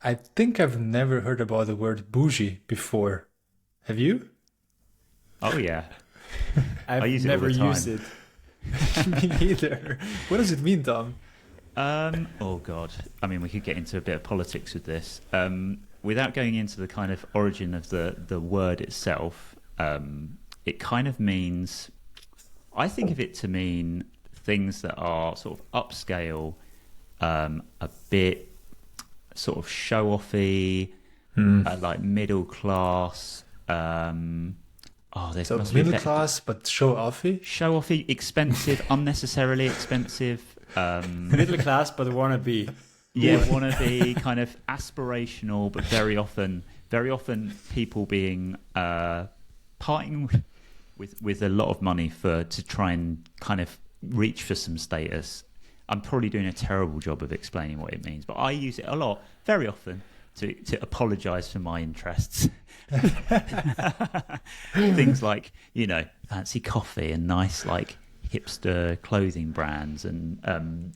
I think I've never heard about the word bougie before. Have you? Oh yeah, I I've use it all never the time. used it. Me neither. What does it mean, Tom? Oh God. I mean, we could get into a bit of politics with this. Without going into the kind of origin of the word itself, it kind of means, I think of it to mean things that are sort of upscale, a bit sort of show-offy, like middle class. So must be middle class, but show-offy? show-offy, expensive, unnecessarily expensive. Middle class, but wannabe. Yeah, want to be kind of aspirational, but very often people being parting with a lot of money to try and kind of reach for some status. I'm probably doing a terrible job of explaining what it means, but I use it a lot, very often, to apologise for my interests. Things like, fancy coffee and nice like hipster clothing brands, and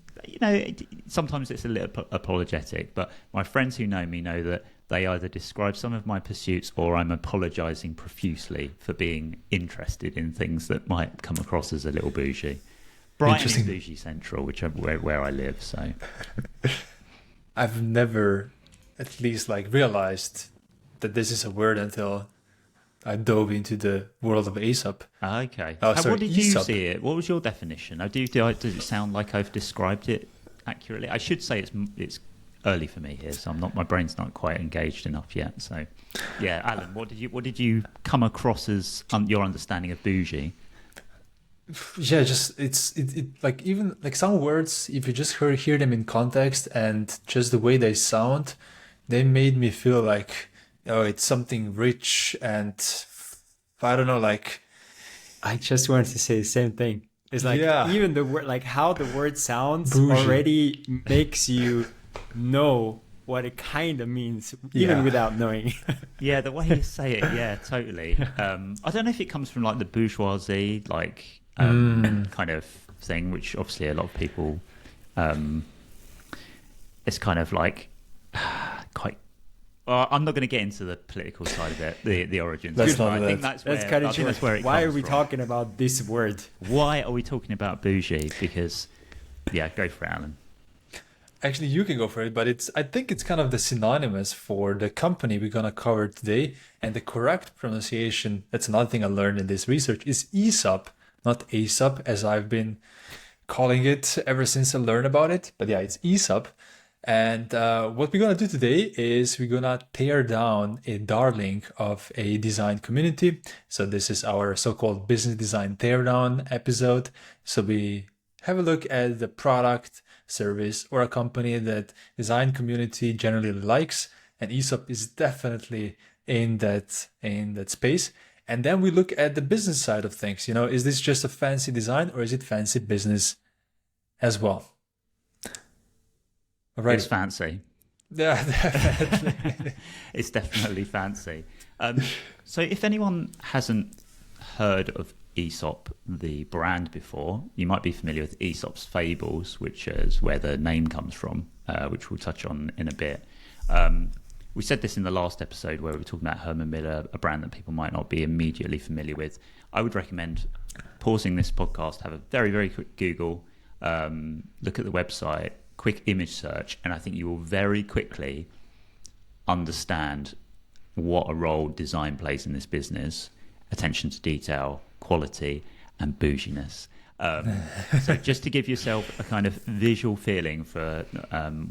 sometimes it's a little apologetic, but my friends who know me know that they either describe some of my pursuits or I'm apologising profusely for being interested in things that might come across as a little bougie. Brighton is bougie central, where I live, so I've never, at least, like realized that this is a word until I dove into the world of Aesop. Okay. Oh, sorry, what did you Aesop. see it? What was your definition? Does it sound like I've described it accurately? I should say it's early for me here, so my brain's not quite engaged enough yet. So, yeah, Alan, what did you come across as your understanding of bougie? Yeah, just it like, even like some words, if you just hear them in context and just the way they sound, they made me feel like, oh, it's something rich and I don't know, like. I just wanted to say the same thing. It's like, Yeah. even the word, like how the word sounds Bougie. already makes you know what it kind of means, even Yeah. without knowing. Yeah, the way you say it, yeah, totally. I don't know if it comes from like the bourgeoisie, like kind of thing, which obviously a lot of people, it's kind of like quite. Well, I'm not going to get into the political side of it, the origins. Let's but not I do think that. that's That's kind of I think that's where it Why are comes we from. talking about this word? Why are we talking about bougie? Because, yeah, go for it, Alan. Actually, you can go for it, but I think it's kind of the synonymous for the company we're gonna cover today, and the correct pronunciation, that's another thing I learned in this research, is Aesop, not Aesop, as I've been calling it ever since I learned about it. But yeah, it's Aesop. And what we're gonna do today is we're gonna tear down a darling of a design community. So this is our so-called business design teardown episode. So we have a look at the product, service, or a company that design community generally likes, and Aesop is definitely in that space. And then we look at the business side of things. Is this just a fancy design or is it fancy business as well? All right. It's fancy. Yeah, definitely. It's definitely fancy. So if anyone hasn't heard of Aesop, the brand, before, you might be familiar with Aesop's Fables, which is where the name comes from, which we'll touch on in a bit. We said this in the last episode where we were talking about Herman Miller, a brand that people might not be immediately familiar with. I would recommend pausing this podcast, have a very, very quick Google, look at the website, quick image search, and I think you will very quickly understand what a role design plays in this business. Attention to detail, quality, and bouginess. So just to give yourself a kind of visual feeling for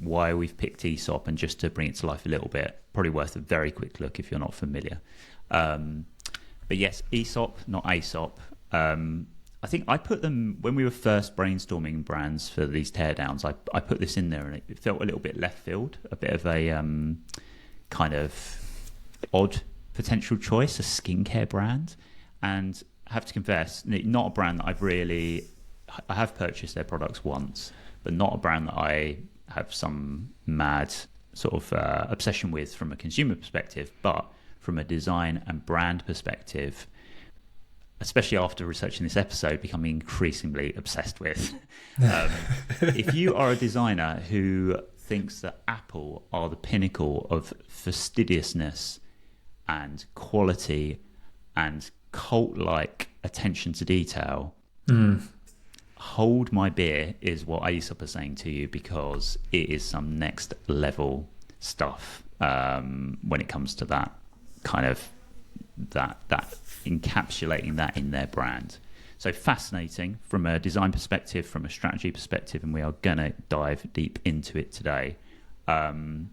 why we've picked Aesop, and just to bring it to life a little bit, probably worth a very quick look if you're not familiar. But yes, Aesop, not Aesop. I think I put them, when we were first brainstorming brands for these teardowns, I put this in there, and it felt a little bit left field, a bit of a kind of odd potential choice, a skincare brand. And I have to confess, not a brand that I have purchased their products once, but not a brand that I have some mad sort of obsession with from a consumer perspective, but from a design and brand perspective, especially after researching this episode, becoming increasingly obsessed with. If you are a designer who thinks that Apple are the pinnacle of fastidiousness and quality and cult-like attention to detail. Hold my beer is what Aesop is saying to you, because it is some next level stuff when it comes to that kind of that encapsulating that in their brand. So fascinating from a design perspective, from a strategy perspective, and we are going to dive deep into it today. Might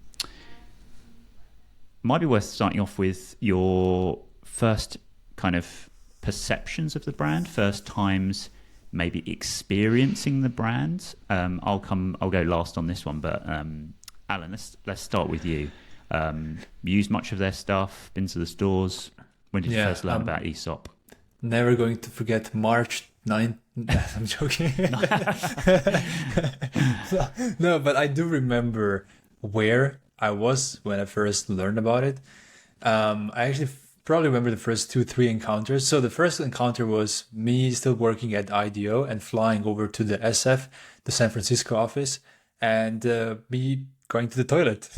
be worth starting off with your first kind of perceptions of the brand, first times maybe experiencing the brand. I'll go last on this one, but Alan, let's start with you. Used much of their stuff, been to the stores. When did you first learn about Aesop? Never going to forget March 9th. I'm joking. No, but I do remember where I was when I first learned about it. I actually probably remember the first 2-3 encounters. So the first encounter was me still working at IDEO and flying over to the SF, the San Francisco office, and me going to the toilet.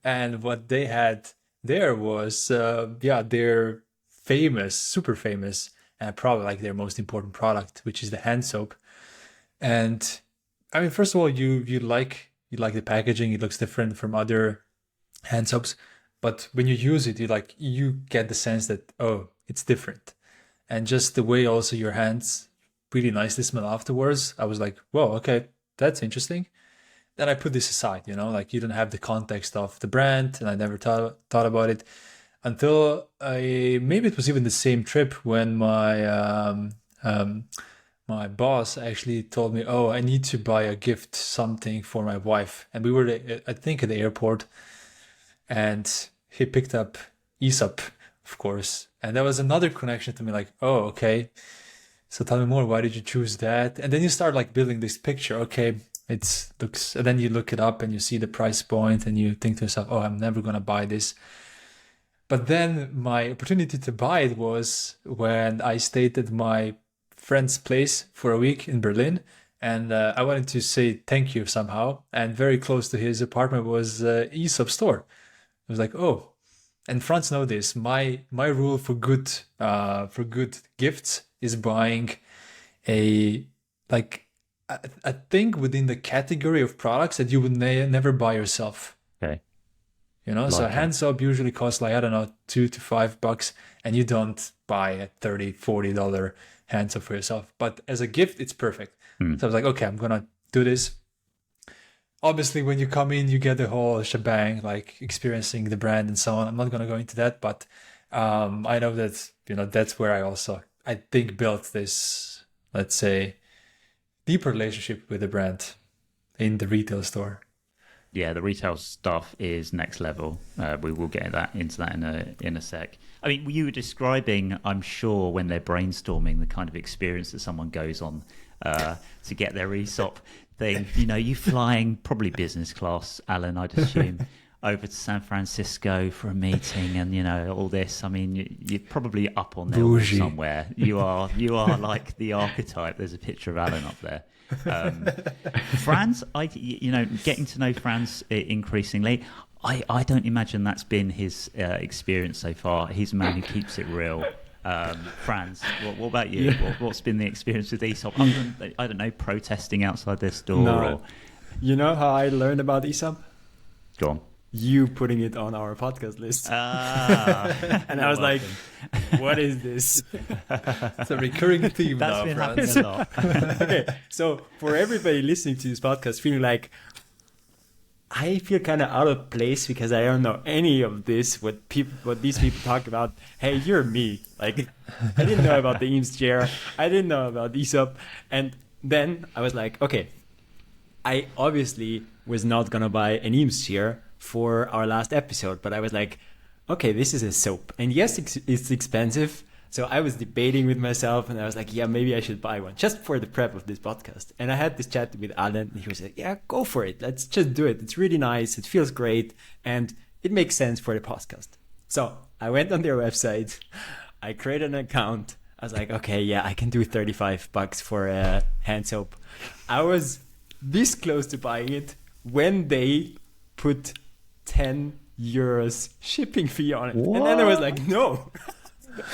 And what they had there was, their famous, super famous, and probably like their most important product, which is the hand soap. And I mean, first of all, you like the packaging. It looks different from other hand soaps, but when you use it, you get the sense that, oh, it's different. And just the way also your hands really nicely smell afterwards, I was like, whoa, okay, that's interesting. Then I put this aside, you don't have the context of the brand, and I never thought about it until maybe it was even the same trip when my my boss actually told me, oh, I need to buy a gift, something for my wife. And we were, I think, at the airport, and he picked up Aesop, of course. And that was another connection to me, like, oh, okay. So tell me more, why did you choose that? And then you start like building this picture. Okay, it looks, and then you look it up and you see the price point and you think to yourself, oh, I'm never going to buy this. But then my opportunity to buy it was when I stayed at my friend's place for a week in Berlin, and I wanted to say thank you somehow. And very close to his apartment was Aesop store. I was like, oh, and France know this. My rule for good gifts is buying a thing within the category of products that you would never buy yourself. Okay. So a hand soap usually costs like, I don't know, $2 to $5, and you don't buy a $30, $40 hand soap for yourself. But as a gift, it's perfect. So I was like, okay, I'm going to do this. Obviously, when you come in, you get the whole shebang, like experiencing the brand and so on. I'm not going to go into that, but I know that, that's where I think built this, let's say, deeper relationship with the brand in the retail store. Yeah, the retail stuff is next level. We will get into that in a sec. I mean, you were describing, I'm sure, when they're brainstorming, the kind of experience that someone goes on to get their Aesop thing. You flying probably business class, Alan, I'd assume, over to San Francisco for a meeting, and all this. I mean, you're probably up on there Bougie. somewhere. You are like the archetype. There's a picture of Alan up there. Franz, getting to know Franz increasingly, I don't imagine that's been his experience so far. He's a man who keeps it real. Franz, what about you? What's been the experience with Aesop? Other than, I don't know, protesting outside their store? No. Or... You know how I learned about Aesop? Go on. You putting it on our podcast list. And I was like, what is this? It's a recurring theme That's now, been Franz. happening a lot. Okay, so for everybody listening to this podcast, feeling like I feel kind of out of place because I don't know any of this, what these people talk about. Hey, you're me. Like, I didn't know about the Eames chair. I didn't know about Aesop. And then I was like, okay, I obviously was not going to buy an Eames chair for our last episode, but I was like, okay, this is a soap. And yes, it's expensive. So I was debating with myself and I was like, yeah, maybe I should buy one just for the prep of this podcast. And I had this chat with Alan and he was like, yeah, go for it. Let's just do it. It's really nice. It feels great. And it makes sense for the podcast. So I went on their website. I created an account. I was like, okay, yeah, I can do $35 for a hand soap. I was this close to buying it when they put 10 euros shipping fee on it. And then I was like, no.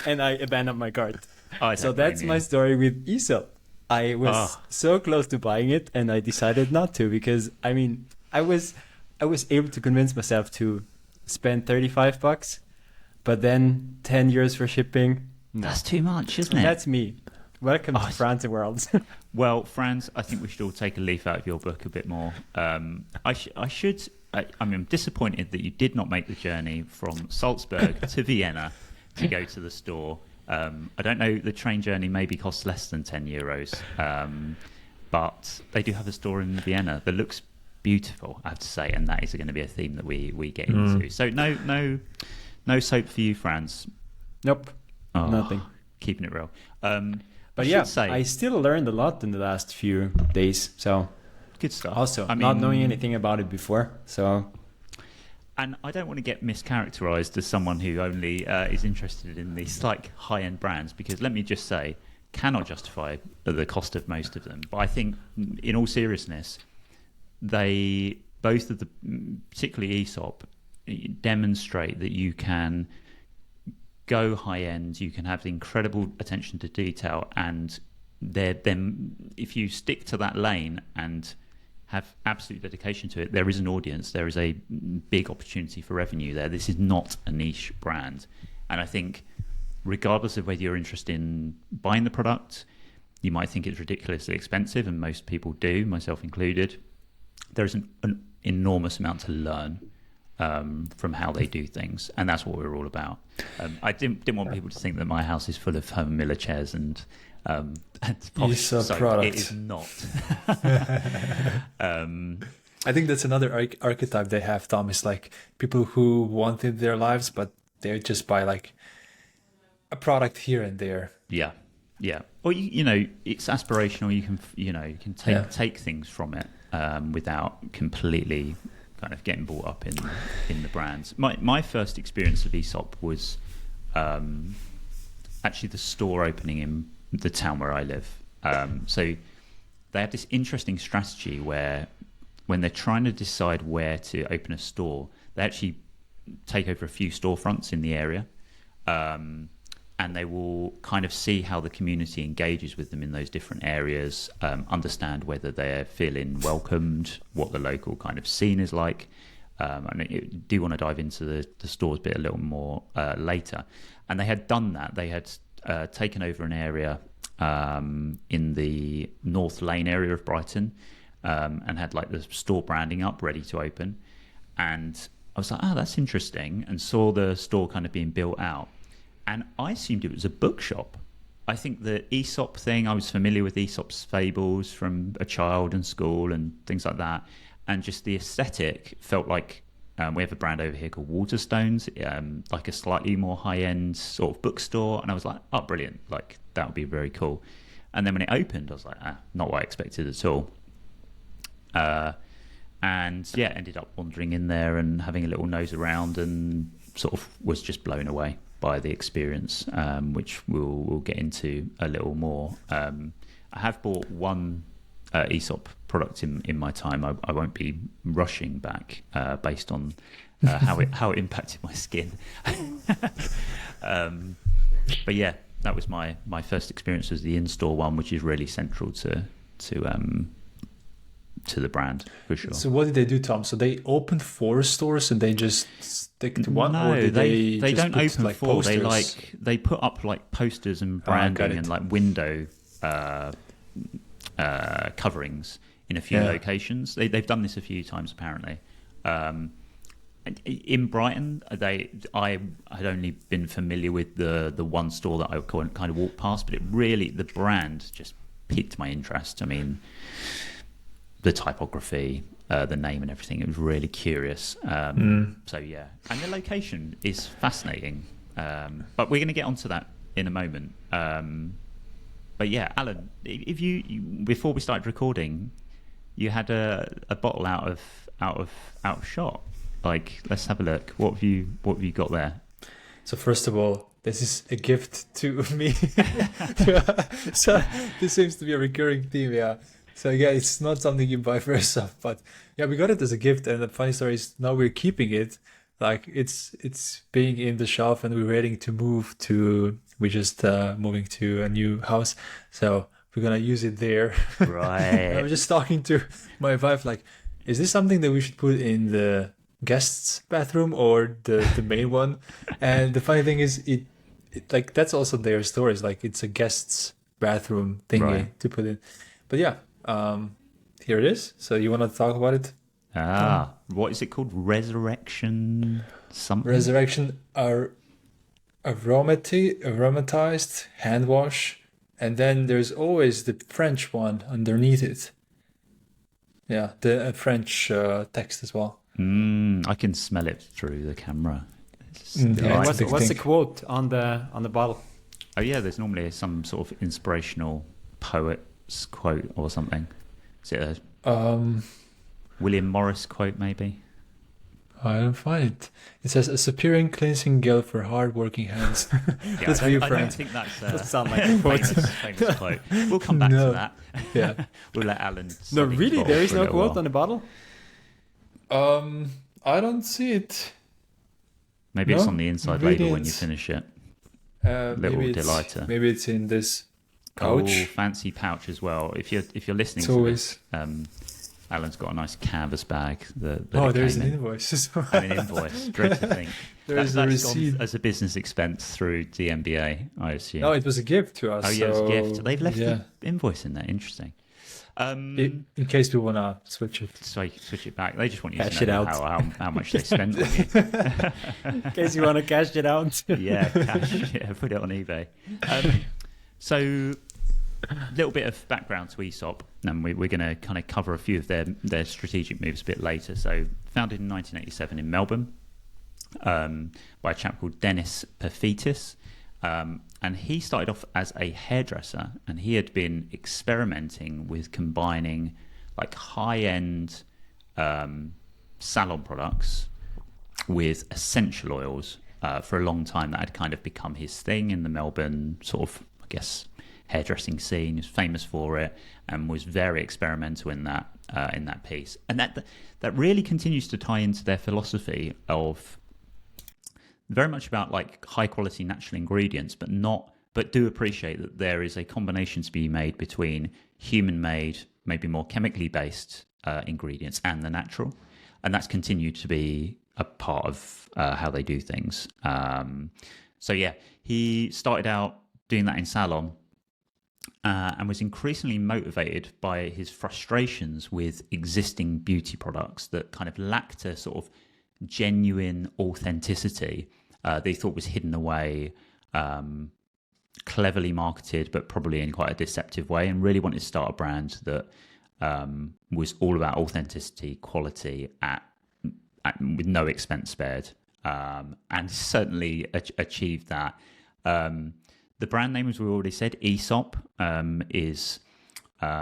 And I abandoned my cart. So that's my story with Aesop. I was so close to buying it, and I decided not to, because I mean, I was able to convince myself to spend $35, but then 10 euros for shipping. No. That's too much, isn't it? That's me. Welcome to France and Worlds. Well, Franz, I think we should all take a leaf out of your book a bit more. I'm disappointed that you did not make the journey from Salzburg to Vienna to go to the store. I don't know, the train journey maybe costs less than 10 euros, but they do have a store in Vienna that looks beautiful, I have to say, and that is going to be a theme that we get into. So no soap for you, Franz. Nope, nothing. Keeping it real. But yeah, I still learned a lot in the last few days. So good stuff. Also, not knowing anything about it before. So, and I don't want to get mischaracterized as someone who only is interested in these like high-end brands, because let me just say, cannot justify the cost of most of them. But I think, in all seriousness, they both of the, particularly Aesop, demonstrate that you can go high end, you can have the incredible attention to detail, and then if you stick to that lane and have absolute dedication to it, there is an audience, there is a big opportunity for revenue there. This is not a niche brand. And I think regardless of whether you're interested in buying the product, you might think it's ridiculously expensive, and most people do, myself included. There's an enormous amount to learn from how they do things, and that's what we're all about. I didn't want people to think that my house is full of Herman Miller chairs and polished soap. It is not. I think that's another archetype they have, Tom, is like people who want in their lives, but they just buy like a product here and there. Yeah. Or you know, it's aspirational. You can take things from it without completely kind of getting brought up in the brands. My first experience of Aesop was actually the store opening in the town where I live. So they have this interesting strategy where when they're trying to decide where to open a store, they actually take over a few storefronts in the area, and they will kind of see how the community engages with them in those different areas, understand whether they're feeling welcomed, what the local kind of scene is like. And I do want to dive into the stores bit a little more later. And they had done that. They had taken over an area in the North Lane area of Brighton, and had like the store branding up ready to open. And I was like, that's interesting, and saw the store kind of being built out. And I assumed it was a bookshop. I think the Aesop thing, I was familiar with Aesop's fables from a child and school and things like that. And just the aesthetic felt like, we have a brand over here called Waterstones, like a slightly more high-end sort of bookstore. And I was like, oh, brilliant. Like, that would be very cool. And then when it opened, I was like, not what I expected at all. And yeah, ended up wandering in there and having a little nose around, and sort of was just blown away by the experience, which we'll get into a little more. I have bought one Aesop product in my time. I won't be rushing back based on how it impacted my skin. But yeah, that was my first experience, was the in-store one, which is really central to the brand for sure. So what did they do, Tom? So they opened 4 stores and they just stick to one? No, or did they just don't put, open like, 4. posters? They put up like posters and branding and like window coverings in a few locations. They've done this a few times apparently. In Brighton, I had only been familiar with the one store that I kind of walked past, but the brand just piqued my interest. I mean, the typography, the name and everything, it was really curious. So yeah, and the location is fascinating. But we're going to get onto that in a moment. But yeah, Alan, if you before we started recording, you had a bottle out of shot. Like, let's have a look. What have you got there? So first of all, this is a gift to me. So this seems to be a recurring theme. Yeah. So yeah, it's not something you buy for yourself, but yeah, we got it as a gift. And the funny story is now we're keeping it. Like it's being in the shelf, and we're waiting to move to. We're just moving to a new house, so we're gonna use it there. I Right. was just talking to my wife, like, is this something that we should put in the guests' bathroom or the main one? And the funny thing is, it like that's also their stories. Like it's a guests' bathroom thingy Right. to put in. But yeah, here it is. So you want to talk about it? What is it called? Resurrection something? Resurrection aromatized hand wash, and then there's always the French one underneath it. Yeah, the French text as well. I can smell it through the camera. It's Yeah, delightful. What's the quote on the bottle? Oh yeah, there's normally some sort of inspirational poet's quote or something. Is it a William Morris quote maybe? I don't find it. It says a superior cleansing gel for hard-working hands. Yeah, That's I for you, don't, I don't friend. think that's Doesn't sound like a quote. famous quote. We'll come back No. to that. Yeah. We'll let Alan. No, study really, for there is a no little quote while. on the bottle. I don't see it. Maybe it's No, on the inside label when you ingredients. finish it. Little Little it's, delighter. Maybe it's in this Oh, pouch. fancy pouch as well. If you're listening It's to always. this, Alan's got a nice canvas bag. That Oh, it there's came an in. invoice as well. And an invoice. Dread to think. There's a That's gone receipt. as a business expense through DMBA, I assume. No, it was a gift to us. Oh yeah, it was a so, gift. They've left yeah. the invoice in there. Interesting. In case we wanna switch it. So switch it back. They just want you Cash to it know out. how much they spent on you. In case you want to cash it out. Yeah, cash. Yeah, put it on eBay. So, a little bit of background to Aesop, and we're going to kind of cover a few of their strategic moves a bit later. So, founded in 1987 in Melbourne by a chap called Dennis Perfitis. And he started off as a hairdresser, and he had been experimenting with combining like high-end salon products with essential oils for a long time. That had kind of become his thing in the Melbourne sort of, I guess, hairdressing scene. He was famous for it and was very experimental in that piece. And that really continues to tie into their philosophy of very much about like high quality natural ingredients, but do appreciate that there is a combination to be made between human made, maybe more chemically based ingredients and the natural. And that's continued to be a part of how they do things. So yeah, he started out doing that in salon and was increasingly motivated by his frustrations with existing beauty products that kind of lacked a sort of genuine authenticity they thought was hidden away, cleverly marketed, but probably in quite a deceptive way, and really wanted to start a brand that was all about authenticity, quality with no expense spared, and certainly achieved that. The brand name, as we already said, Aesop, is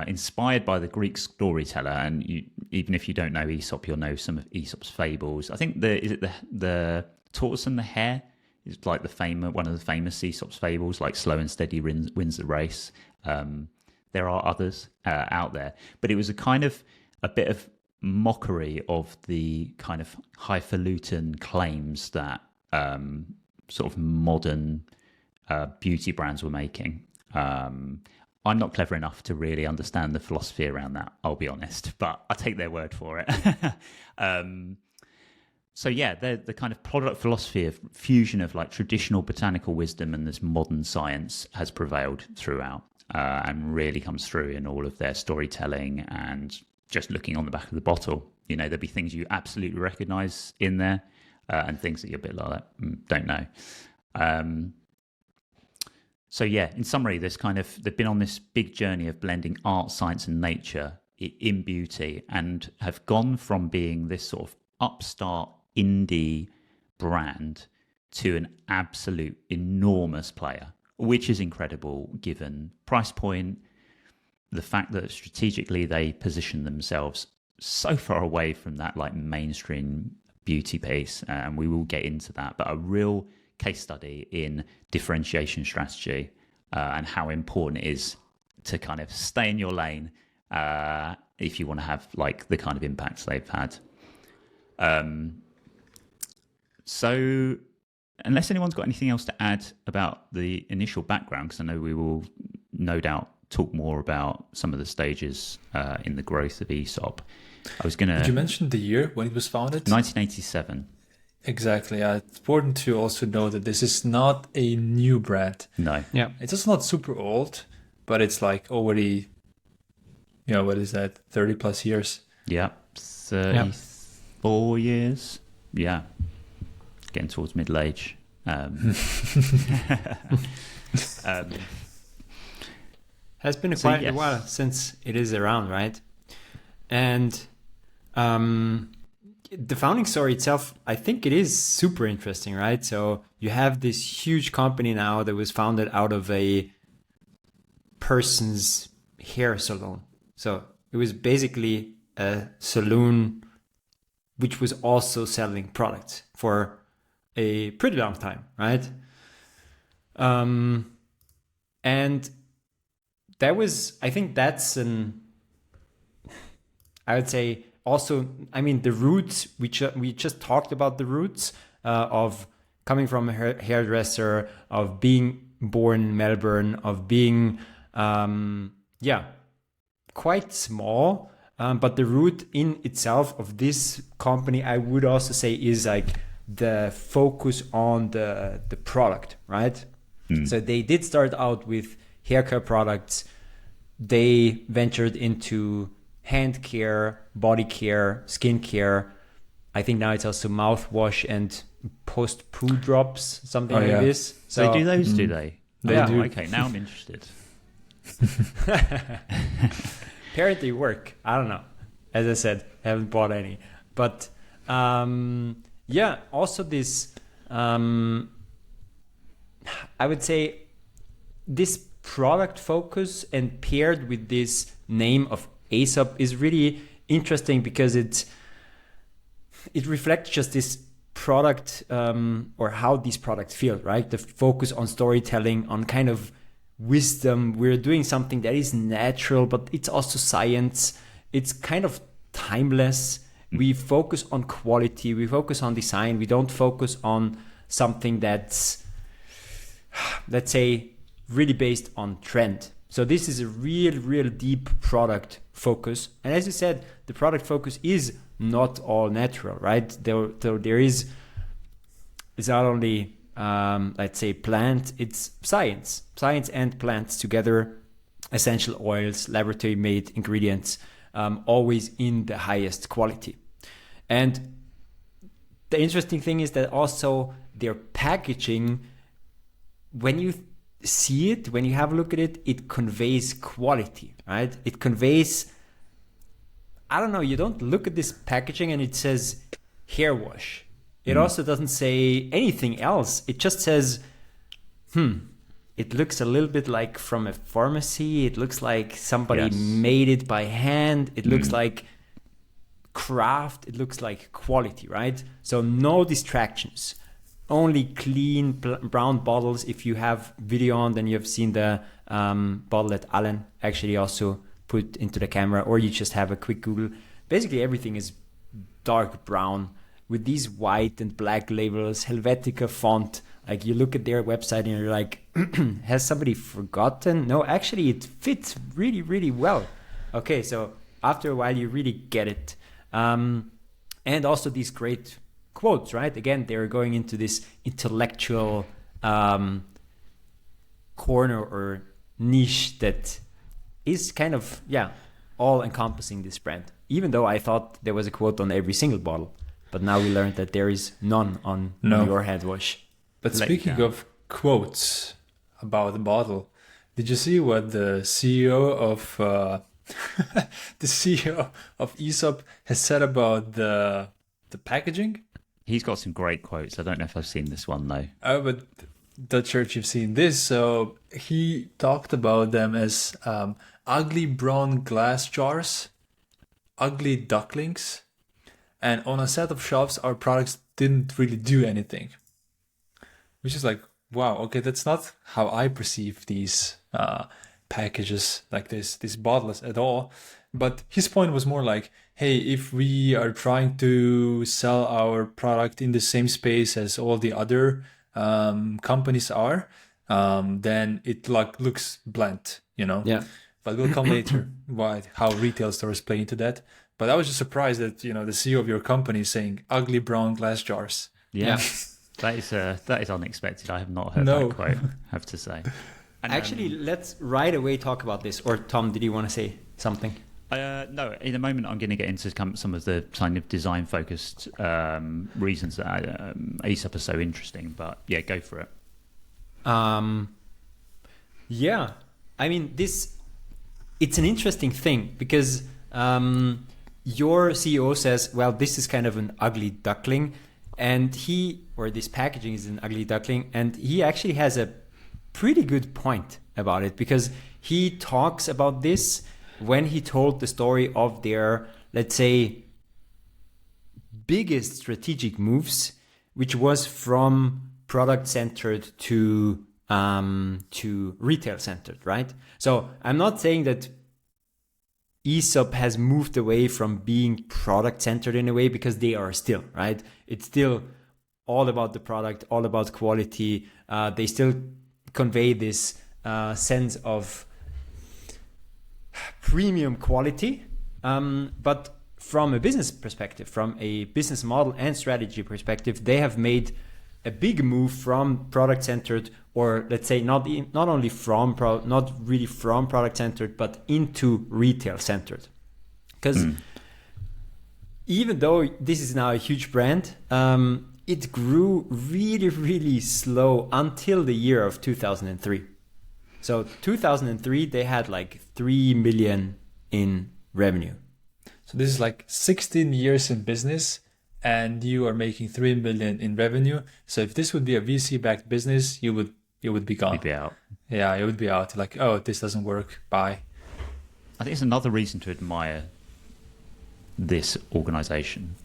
inspired by the Greek storyteller, and even if you don't know Aesop, you'll know some of Aesop's fables. I think the tortoise and the hare is like one of the famous Aesop's fables, like slow and steady wins the race. There are others out there, but it was a bit of mockery of the kind of highfalutin claims that sort of modern beauty brands were making. I'm not clever enough to really understand the philosophy around that, I'll be honest, but I take their word for it. So yeah, the kind of product philosophy of fusion of like traditional botanical wisdom and this modern science has prevailed throughout, and really comes through in all of their storytelling and just looking on the back of the bottle. You know, there'll be things you absolutely recognize in there, and things that you're a bit like, don't know. So yeah, in summary, they've been on this big journey of blending art, science, and nature in beauty, and have gone from being this sort of upstart indie brand to an absolute enormous player, which is incredible given price point, the fact that strategically they position themselves so far away from that like mainstream beauty piece, and we will get into that, but a real case study in differentiation strategy, and how important it is to kind of stay in your lane if you want to have like the kind of impacts they've had. So unless anyone's got anything else to add about the initial background, because I know we will no doubt talk more about some of the stages in the growth of Aesop. I was going to... Did you mention the year when it was founded? 1987. Exactly. It's important to also know that this is not a new brand. No. Yeah. It's just not super old, but it's like already, what is that, 30 plus years? Yeah. 34 years. Yeah. Getting towards middle age. Has been quite a while since it is around, right? And the founding story itself, I think it is super interesting, right? So you have this huge company now that was founded out of a person's hair salon. So it was basically a saloon which was also selling products for a pretty long time, right? And that was, I think that's I would say also, I mean, the roots, we just talked about the roots of coming from a hairdresser, of being born in Melbourne, of being, quite small. But the root in itself of this company, I would also say, is like the focus on the product, right? So they did start out with hair care products. They ventured into hand care, body care, skin care. I think now it's also mouthwash and post-poo drops, something like this. So they do those, do they? They do. Okay, now I'm interested. Apparently work. I don't know. As I said, haven't bought any. But also this, I would say this product focus and paired with this name of Aesop is really interesting because it reflects just this product or how these products feel, right? The focus on storytelling, on kind of wisdom. We're doing something that is natural, but it's also science. It's kind of timeless. We focus on quality. We focus on design. We don't focus on something that's, let's say, really based on trend. So this is a real deep product focus. And as you said, the product focus is not all natural, right? There is, it's not only, let's say, plant, it's science and plants together, essential oils, laboratory made ingredients, always in the highest quality. And the interesting thing is that also their packaging, when you see it, when you have a look at it, it conveys quality, right? It conveys, I don't know, you don't look at this packaging and it says hair wash. It also doesn't say anything else. It just says, it looks a little bit like from a pharmacy. It looks like somebody made it by hand. It looks like craft. It looks like quality, right? So no distractions. Only clean brown bottles. If you have video on, then you have seen the bottle that Alan actually also put into the camera, or you just have a quick Google. Basically, everything is dark brown with these white and black labels, Helvetica font. Like you look at their website and you're like, has somebody forgotten? No, actually, it fits really well. Okay, so after a while, you really get it. And also these great quotes, right? Again, they're going into this intellectual corner or niche that is kind of, all encompassing this brand. Even though I thought there was a quote on every single bottle, but now we learned that there is none on your head wash. But speaking of quotes about the bottle, did you see what the CEO of Aesop has said about the packaging? He's got some great quotes. I don't know if I've seen this one though. Oh, but not sure if you've seen this. So he talked about them as ugly brown glass jars, ugly ducklings, and on a set of shelves, our products didn't really do anything. Which is like, wow, okay, that's not how I perceive these packages, like these bottles at all. But his point was more like, hey, if we are trying to sell our product in the same space as all the other companies are, then it like looks bland, you know. Yeah. But we'll come later how retail stores play into that. But I was just surprised that the CEO of your company is saying ugly brown glass jars. Yeah. Yeah. That is unexpected. I have not heard No. that quote, I have to say. And, Actually, let's right away talk about this. Or Tom, did you want to say something? no, in a moment I'm going to get into some of the kind of design-focused reasons that Aesop is so interesting. But yeah, go for it. Yeah, I mean, it's an interesting thing because your CEO says, well, this is kind of an ugly duckling, and this packaging is an ugly duckling, and he actually has a pretty good point about it, because he talks about this when he told the story of their, let's say, biggest strategic moves, which was from product centered to retail centered, right? So I'm not saying that Aesop has moved away from being product centered in a way, because they are still, right? It's still all about the product, all about quality. They still convey this sense of premium quality. But from a business perspective, from a business model and strategy perspective, they have made a big move from product centered, or let's say not really from product centered, but into retail centered. Because even though this is now a huge brand, it grew really, really slow until the year of 2003. So 2003, they had like 3 million in revenue. So this is like 16 years in business, and you are making 3 million in revenue. So if this would be a VC-backed business, you would be gone. You'd be out. Yeah, it would be out. Like, oh, this doesn't work. Bye. I think it's another reason to admire this organization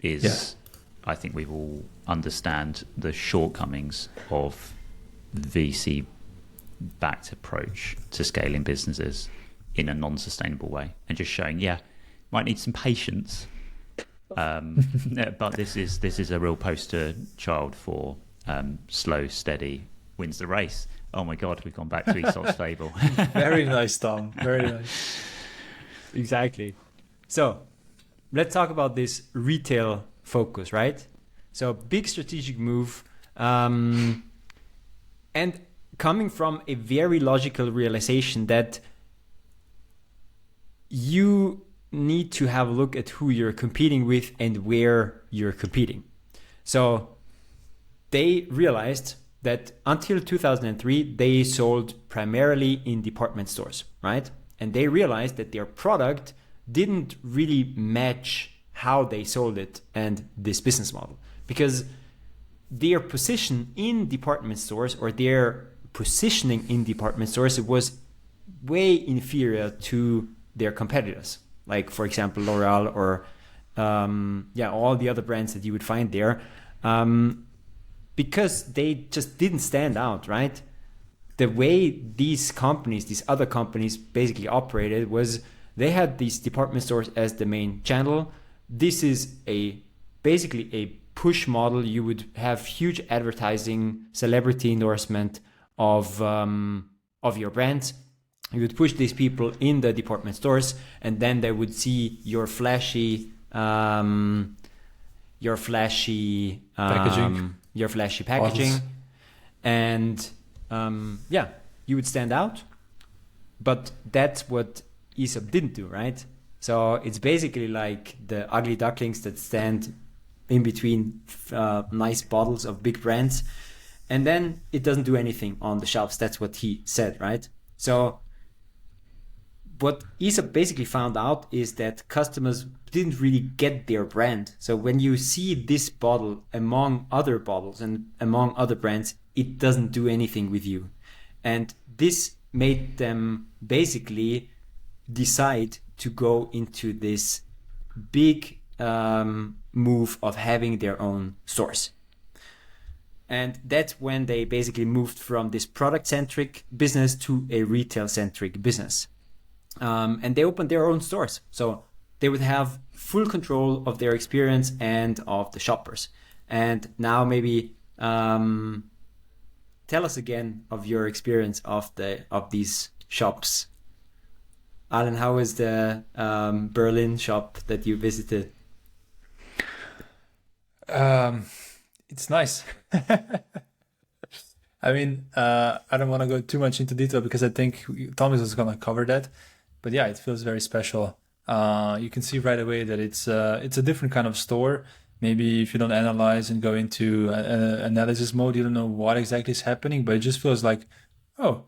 is I think we all understand the shortcomings of VC-backed approach to scaling businesses in a non-sustainable way, and just showing, might need some patience, but this is a real poster child for slow, steady wins the race. Oh my God, we've gone back to Aesop's fable. Very nice, Tom. Very nice. Exactly. So let's talk about this retail focus, right? So big strategic move, and coming from a very logical realization that you need to have a look at who you're competing with and where you're competing. So they realized that until 2003, they sold primarily in department stores, right? And they realized that their product didn't really match how they sold it and this business model, because their position in department stores, or their positioning in department stores, it was way inferior to their competitors. Like, for example, L'Oreal or all the other brands that you would find there. Because they just didn't stand out, right? The way these other companies basically operated was they had these department stores as the main channel. This is basically a push model. You would have huge advertising, celebrity endorsement of your brands. You would push these people in the department stores, and then they would see your flashy packaging. Bottles. And you would stand out. But that's what Aesop didn't do, right? So it's basically like the ugly ducklings that stand in between nice bottles of big brands, and then it doesn't do anything on the shelves. That's what he said, right? So what Aesop basically found out is that customers didn't really get their brand. So when you see this bottle among other bottles and among other brands, it doesn't do anything with you. And this made them basically decide to go into this big move of having their own stores. And that's when they basically moved from this product-centric business to a retail-centric business. and they opened their own stores. So they would have full control of their experience and of the shoppers. And now maybe tell us again of your experience of these shops. Alan, how is the Berlin shop that you visited? It's nice. I mean, I don't want to go too much into detail because I think Thomas is going to cover that. But yeah, it feels very special. You can see right away that it's a different kind of store. Maybe if you don't analyze and go into analysis mode, you don't know what exactly is happening, but it just feels like, oh,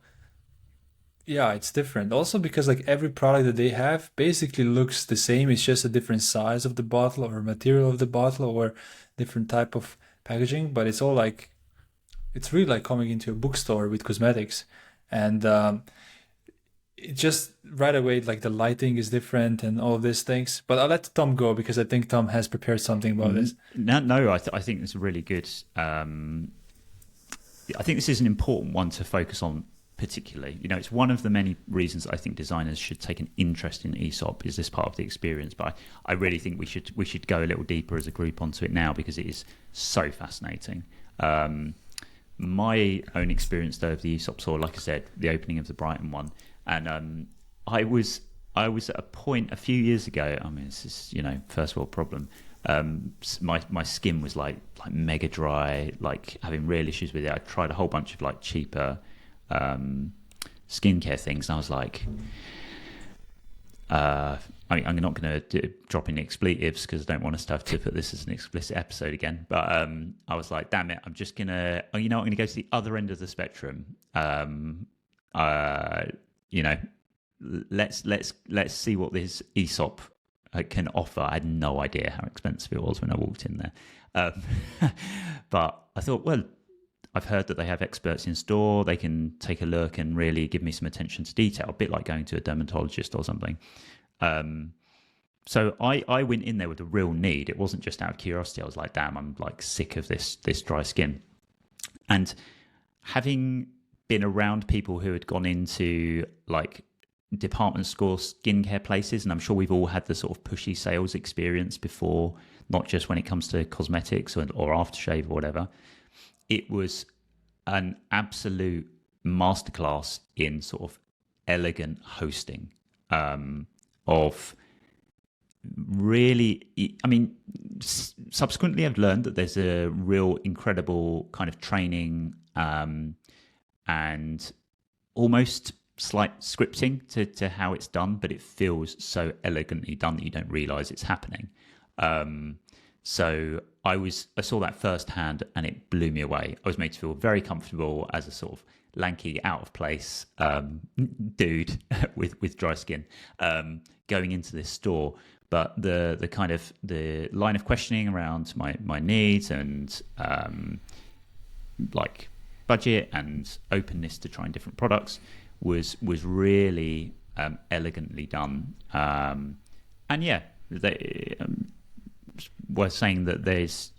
yeah, it's different. Also because like every product that they have basically looks the same. It's just a different size of the bottle or material of the bottle or different type of packaging, but it's all like, it's really like coming into a bookstore with cosmetics. And it just right away, like the lighting is different and all of these things. But I'll let Tom go because I think Tom has prepared something about this. No, I think it's really good. I think this is an important one to focus on particularly. You know, it's one of the many reasons I think designers should take an interest in Aesop is this part of the experience. But I really think we should go a little deeper as a group onto it now because it is so fascinating. My own experience though of the Aesop store, like I said, the opening of the Brighton one, and I was at a point a few years ago. I mean, this is, you know, first world problem. My skin was like mega dry, like having real issues with it. I tried a whole bunch of like cheaper skincare things, and I was like, I'm not going to drop any expletives because I don't want us to have to put this as an explicit episode again. But I was like, damn it, I'm just going to, I'm going to go to the other end of the spectrum. You know, let's see what this Aesop can offer. I had no idea how expensive it was when I walked in there. But I thought, well, I've heard that they have experts in store. They can take a look and really give me some attention to detail, a bit like going to a dermatologist or something. So I went in there with a real need. It wasn't just out of curiosity. I was like, damn, I'm like sick of this dry skin. And having been around people who had gone into like department store skincare places, and I'm sure we've all had the sort of pushy sales experience before, not just when it comes to cosmetics or aftershave or whatever. It was an absolute masterclass in sort of elegant hosting of really, I mean, subsequently I've learned that there's a real incredible kind of training and almost slight scripting to how it's done, but it feels so elegantly done that you don't realize it's happening. So I saw that firsthand and it blew me away. I was made to feel very comfortable as a sort of lanky, out of place dude with dry skin going into this store. But the kind of the line of questioning around my needs and like budget and openness to trying different products was really elegantly done. And yeah, they were saying that there's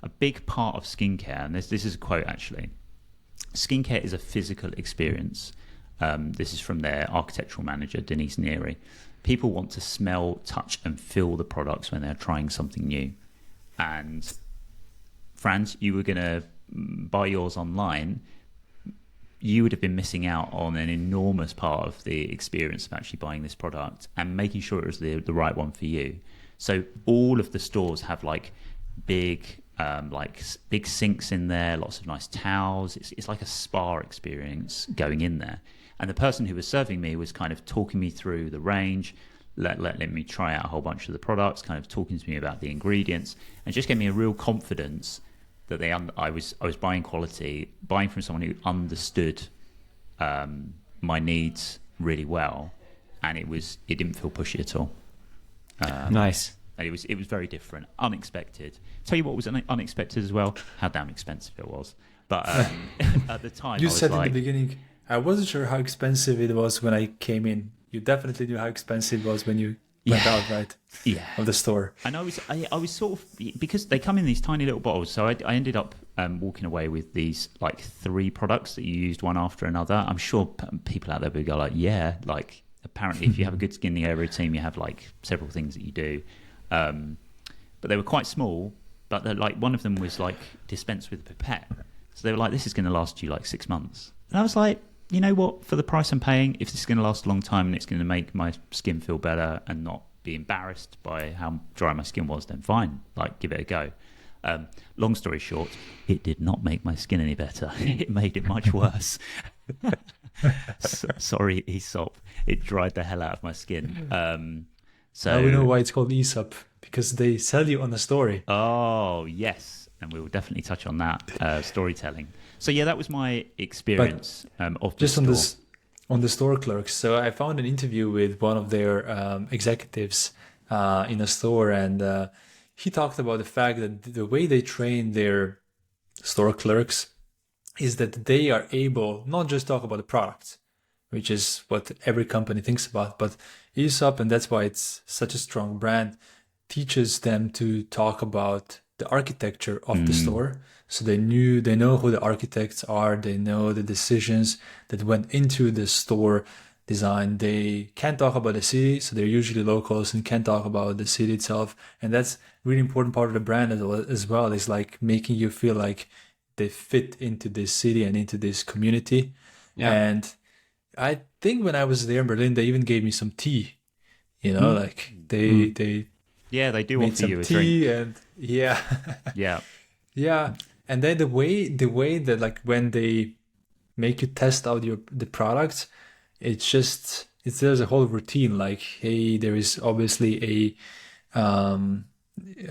a big part of skincare, and this is a quote actually. Skincare is a physical experience. This is from their architectural manager, Denise Neary. People want to smell, touch, and feel the products when they're trying something new. And Franz, you were going to buy yours online. You would have been missing out on an enormous part of the experience of actually buying this product and making sure it was the right one for you. So all of the stores have like big sinks in there, lots of nice towels. It's like a spa experience going in there. And the person who was serving me was kind of talking me through the range, let me try out a whole bunch of the products, kind of talking to me about the ingredients, and just gave me a real confidence that I was buying quality, buying from someone who understood my needs really well, and it didn't feel pushy at all. Nice. And it was very different, unexpected. Tell you what was unexpected as well, how damn expensive it was. But at the time, You said in the beginning, I wasn't sure how expensive it was when I came in. You definitely knew how expensive it was when you went out, right? Yeah. Of the store. And I was sort of, because they come in these tiny little bottles, so I ended up walking away with these like 3 products that you used one after another. I'm sure people out there would go like, yeah, like apparently if you have a good skincare routine, you have like several things that you do. But they were quite small, but like one of them was like dispensed with a pipette. So they were like, this is going to last you like 6 months. And I was like, you know what, for the price I'm paying, if this is going to last a long time and it's going to make my skin feel better and not be embarrassed by how dry my skin was, then fine, like give it a go. Long story short, it did not make my skin any better. It made it much worse. Sorry, Aesop. It dried the hell out of my skin. So now we know why it's called Aesop, because they sell you on a story. Oh, yes. And we will definitely touch on that, storytelling. So yeah, that was my experience of the just store. On the store clerks. So I found an interview with one of their executives in a store, and he talked about the fact that the way they train their store clerks is that they are able not just talk about the products, which is what every company thinks about, but Aesop, and that's why it's such a strong brand, teaches them to talk about the architecture of the store. So they know who the architects are, they know the decisions that went into the store design. They can't talk about the city, so they're usually locals and can't talk about the city itself. And that's really important part of the brand as well. Is like making you feel like they fit into this city and into this community. Yeah. And I think when I was there in Berlin, they even gave me some tea. You know, like they yeah, they do made offer some you a tea drink. and yeah. Yeah. And then the way that like when they make you test out the products, there's a whole routine. Like, hey, there is obviously a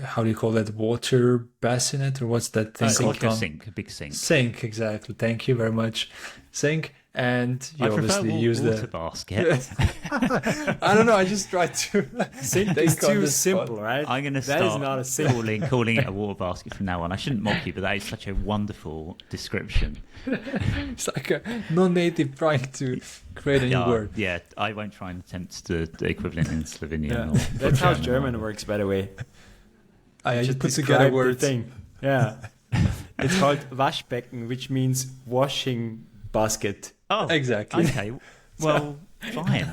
how do you call that, water bassinet, or what's that thing called? A big sink. Sink, exactly. Thank you very much. Sink. And you obviously use water the basket. I don't know. I just tried to sink is too simple, right? I'm going to start calling it a water basket from now on. I shouldn't mock you, but that is such a wonderful description. It's like a non-native trying to create a new word. Yeah, I won't try and attempt the equivalent in Slovenian. Yeah. That's how German works, by the way. I just put together words. Thing. Yeah, it's called Waschbecken, which means washing basket. Oh, exactly. Okay, well, fine.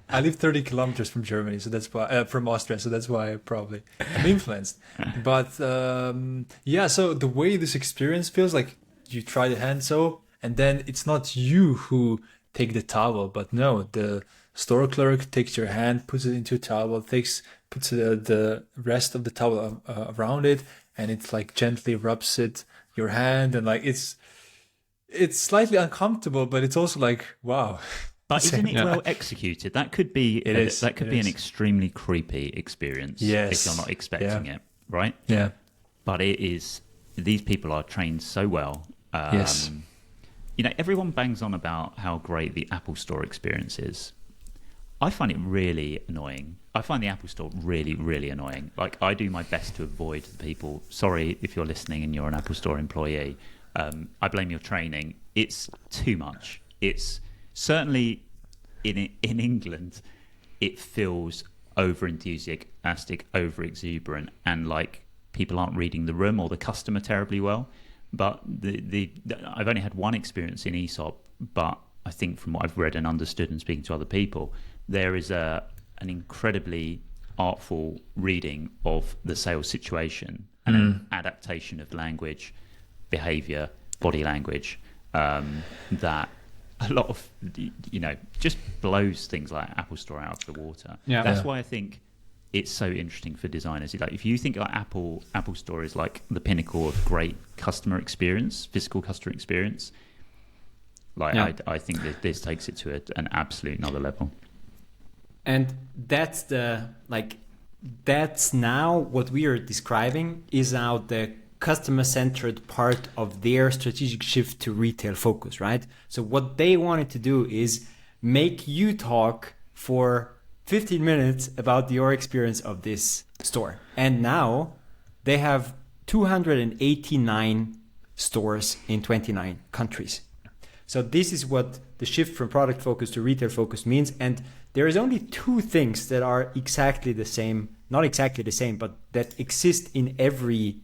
I live 30 kilometers from Germany, so that's why from Austria, so that's why I probably am influenced. But yeah, so the way this experience feels, like you try the hand soap, and then it's not you who take the towel, but no, the store clerk takes your hand, puts it into a towel, puts the rest of the towel around it, and it's like gently rubs your hand, and like it's slightly uncomfortable, but it's also like, wow. But isn't it well executed? That could be an extremely creepy experience if you're not expecting it, right? Yeah. But it is. These people are trained so well. Yes. You know, everyone bangs on about how great the Apple Store experience is. I find it really annoying. I find the Apple Store really, really annoying. Like, I do my best to avoid the people. Sorry if you're listening and you're an Apple Store employee. I blame your training. It's too much. It's certainly in England, it feels over enthusiastic, over exuberant, and like people aren't reading the room or the customer terribly well. But I've only had one experience in Aesop, but I think from what I've read and understood and speaking to other people, there is an incredibly artful reading of the sales situation and an adaptation of language, behavior, body language, that a lot of, just blows things like Apple Store out of the water. Yeah. That's why I think it's so interesting for designers. Like, if you think like Apple Store is like the pinnacle of great customer experience, physical customer experience, I think that this takes it to an absolute another level. And that's now what we are describing is now the customer-centered part of their strategic shift to retail focus, right? So what they wanted to do is make you talk for 15 minutes about your experience of this store. And now they have 289 stores in 29 countries. So this is what the shift from product focus to retail focus means. And there is only two things that are exactly the same, not exactly the same, but that exist in every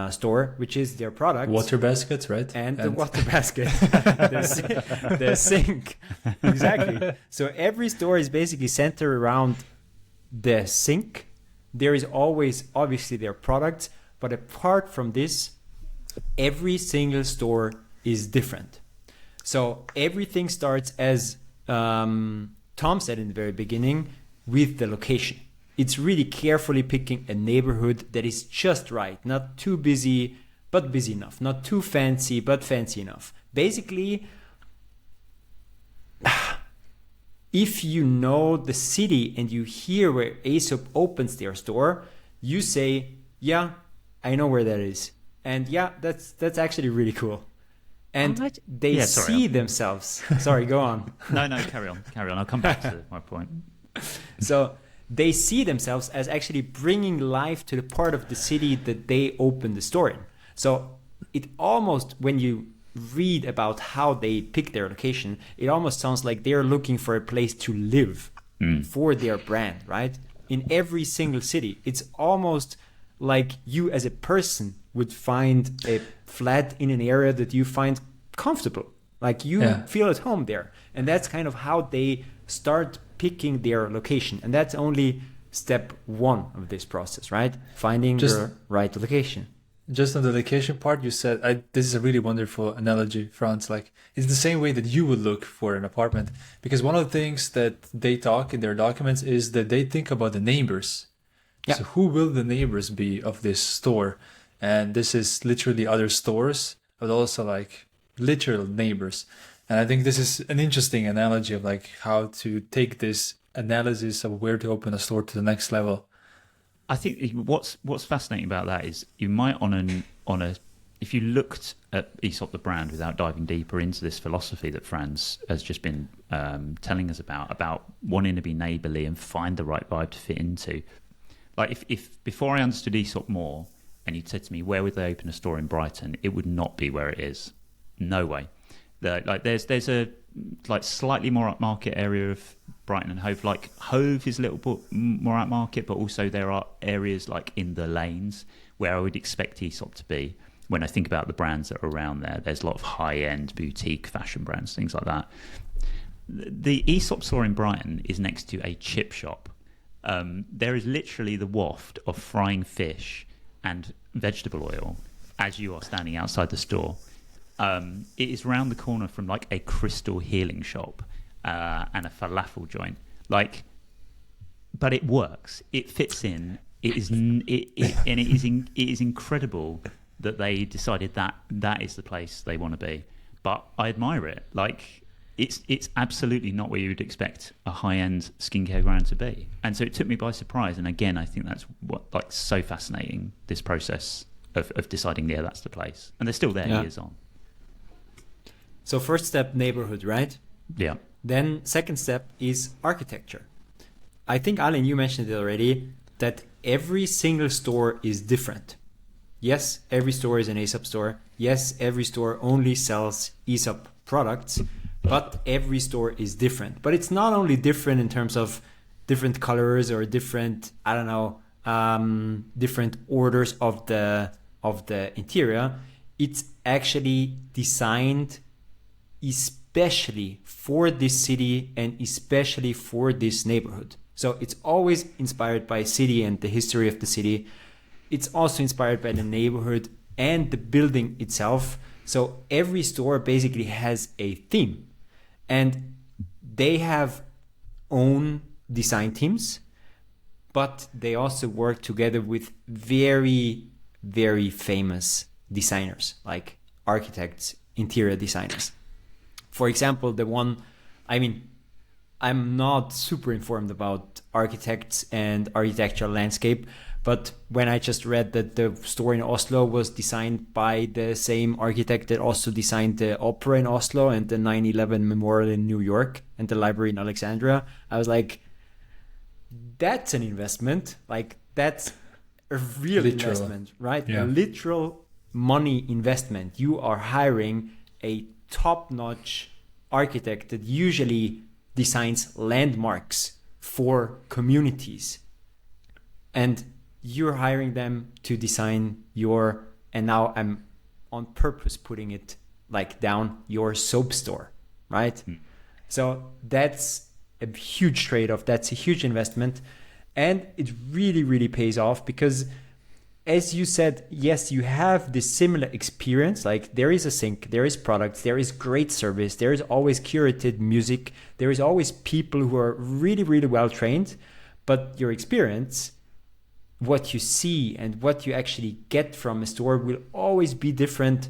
store, which is their product. Water baskets, right? And the water basket, the sink. Exactly. So every store is basically centered around the sink. There is always, obviously, their products, but apart from this, every single store is different. So everything starts, as Tom said in the very beginning, with the location. It's really carefully picking a neighborhood that is just right, not too busy, but busy enough, not too fancy, but fancy enough. Basically, if you know the city and you hear where Aesop opens their store, you say, yeah, I know where that is. And yeah, that's actually really cool. And they see themselves. Sorry, go on. No, carry on. I'll come back to my point. So they see themselves as actually bringing life to the part of the city that they open the store in. So it almost, when you read about how they pick their location, it almost sounds like they're looking for a place to live for their brand, right? In every single city. It's almost like you as a person would find a flat in an area that you find comfortable. Like you feel at home there. And that's kind of how they start picking their location. And that's only step one of this process, right? Finding the right location. Just on the location part, you said, this is a really wonderful analogy, Franz. Like, it's the same way that you would look for an apartment. Because one of the things that they talk in their documents is that they think about the neighbors. Yeah. So who will the neighbors be of this store? And this is literally other stores, but also like literal neighbors. And I think this is an interesting analogy of like how to take this analysis of where to open a store to the next level. I think what's fascinating about that is you might if you looked at Aesop the brand without diving deeper into this philosophy that Franz has just been telling us about wanting to be neighborly and find the right vibe to fit into. Like if before I understood Aesop more and you'd said to me, where would they open a store in Brighton? It would not be where it is. No way. There's a like slightly more upmarket area of Brighton and Hove. Like Hove is a little bit more upmarket, but also there are areas like in the lanes where I would expect Aesop to be. When I think about the brands that are around there, there's a lot of high-end boutique fashion brands, things like that. The Aesop store in Brighton is next to a chip shop. There is literally the waft of frying fish and vegetable oil as you are standing outside the store. It is round the corner from like a crystal healing shop and a falafel joint. But it works. It fits in. It is incredible that they decided that is the place they want to be. But I admire it. Like it's absolutely not where you would expect a high-end skincare brand to be. And so it took me by surprise. And again, I think that's what like so fascinating, this process of deciding, yeah, that's the place. And they're still there years on. So first step, neighborhood, right? Yeah. Then second step is architecture. I think, Alan, you mentioned it already, that every single store is different. Yes, every store is an Aesop store. Yes, every store only sells Aesop products, but every store is different. But it's not only different in terms of different colors or different, different orders of the interior. It's actually designed especially for this city and especially for this neighborhood. So it's always inspired by city and the history of the city. It's also inspired by the neighborhood and the building itself. So every store basically has a theme, and they have own design teams, but they also work together with very, very famous designers like architects, interior designers. For example, I'm not super informed about architects and architectural landscape, but when I just read that the store in Oslo was designed by the same architect that also designed the opera in Oslo and the 9/11 memorial in New York and the library in Alexandria, I was like, that's an investment. Like, that's a real investment, right? Yeah. A literal money investment. You are hiring a top-notch architect that usually designs landmarks for communities, and you're hiring them to design your and now I'm on purpose putting it like down your soap store, right? So that's a huge trade-off. That's a huge investment. And it really, really pays off because, as you said, yes, you have this similar experience. Like there is a sink, there is products, there is great service, there is always curated music, there is always people who are really, really well trained. But your experience, what you see and what you actually get from a store will always be different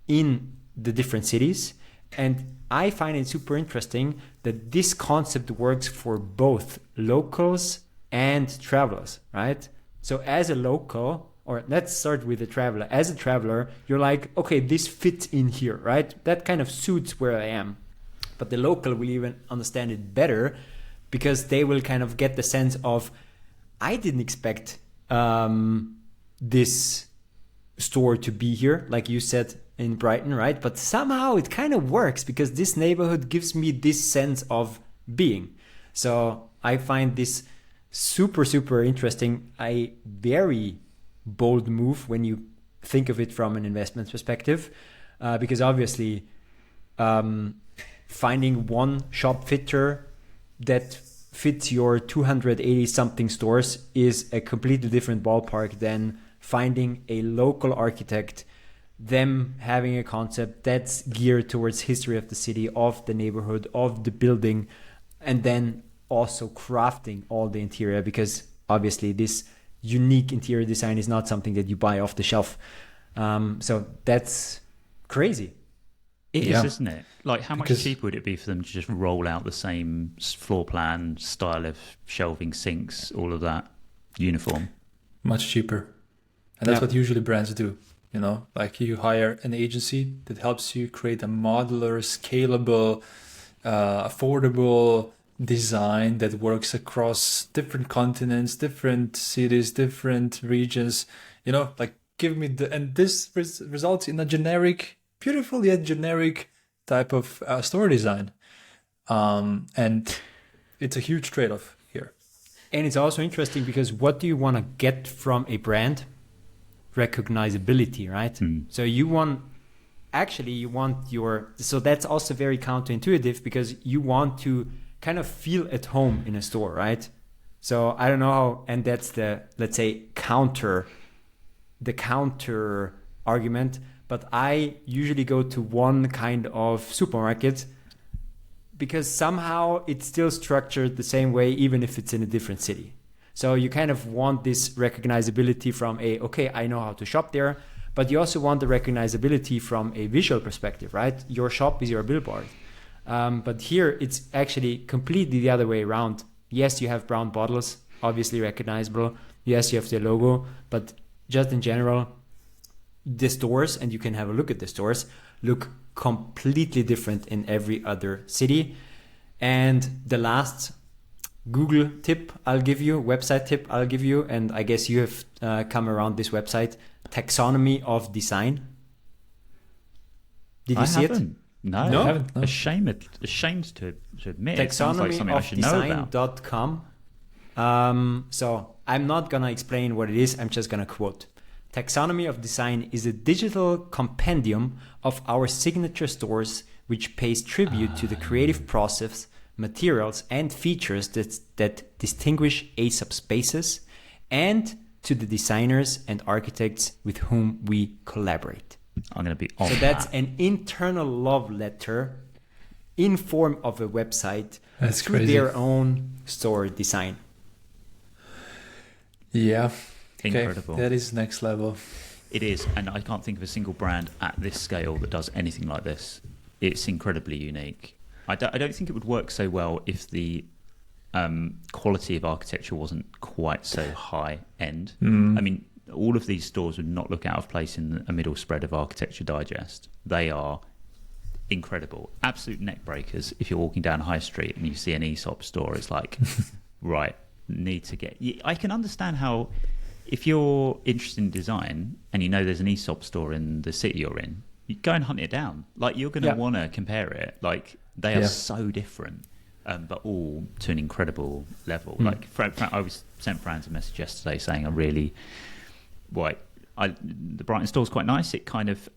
in the different cities. And I find it super interesting that this concept works for both locals and travelers, right? So as a local, or let's start with the traveler. As a traveler, you're like, okay, this fits in here, right? That kind of suits where I am. But the local will even understand it better because they will kind of get the sense of, I didn't expect this store to be here, like you said in Brighton, right? But somehow it kind of works because this neighborhood gives me this sense of being. So I find this super, super interesting. A very bold move when you think of it from an investment perspective, because obviously finding one shop fitter that fits your 280 something stores is a completely different ballpark than finding a local architect, them having a concept that's geared towards history of the city, of the neighborhood, of the building, and then also crafting all the interior, because obviously this unique interior design is not something that you buy off the shelf. So that's crazy. It is, isn't it? Like, how much cheaper would it be for them to just roll out the same floor plan, style of shelving, sinks, all of that, uniform? Much cheaper. And that's what usually brands do. You know, like you hire an agency that helps you create a modular, scalable, affordable design that works across different continents, different cities, different regions. You know, like give me and this results in a generic, beautiful yet generic type of store design. And it's a huge trade-off here. And it's also interesting because what do you want to get from a brand? Recognizability, right? So you want so that's also very counterintuitive because you want to kind of feel at home in a store, right? So I don't know how, and that's the, let's say, counter argument, but I usually go to one kind of supermarket because somehow it's still structured the same way, even if it's in a different city. So you kind of want this recognizability from okay, I know how to shop there, but you also want the recognizability from a visual perspective, right? Your shop is your billboard. But here it's actually completely the other way around. Yes, you have brown bottles, obviously recognizable. Yes, you have the logo, but just in general, the stores, and you can have a look at the stores, look completely different in every other city. And the last Google tip I'll give you, website tip I'll give you, and I guess you have come around this website, Taxonomy of Design. Did you see it? No, I haven't. No. Ashamed to admit. It sounds like something I should know about. Taxonomyofdesign.com. So I'm not going to explain what it is. I'm just going to quote. Taxonomy of Design is a digital compendium of our signature stores, which pays tribute to the creative process, materials, and features that distinguish Aesop spaces, and to the designers and architects with whom we collaborate. I'm going to be on So that's an internal love letter in form of a website to their own store design. Yeah. incredible. Okay. That is next level. It is, and I can't think of a single brand at this scale that does anything like this. It's incredibly unique. I don't think it would work so well if the quality of architecture wasn't quite so high end. I mean, all of these stores would not look out of place in a middle spread of Architecture Digest. They are incredible, absolute neck breakers. If you're walking down High Street and you see an Aesop store, it's like, right, need to get. I can understand how, if you're interested in design and you know there's an Aesop store in the city you're in, you go and hunt it down. Like, you're going to want to compare it. Like, they are so different, but all to an incredible level. Like, I was sent Franz a message yesterday saying The Brighton store is quite nice. It kind of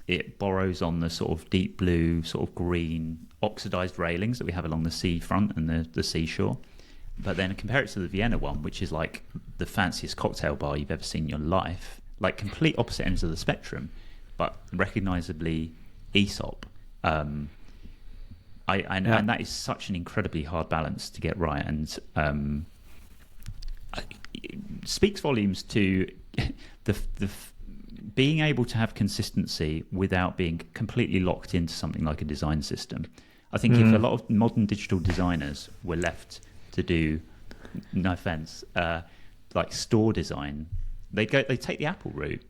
it borrows on the sort of deep blue, sort of green oxidized railings that we have along the seafront and the seashore. But then compare it to the Vienna one, which is like the fanciest cocktail bar you've ever seen in your life, like complete opposite ends of the spectrum, but recognizably Aesop. And that is such an incredibly hard balance to get right, and it speaks volumes to the being able to have consistency without being completely locked into something like a design system. I think if a lot of modern digital designers were left to do, no offense, like store design, they take the Apple route,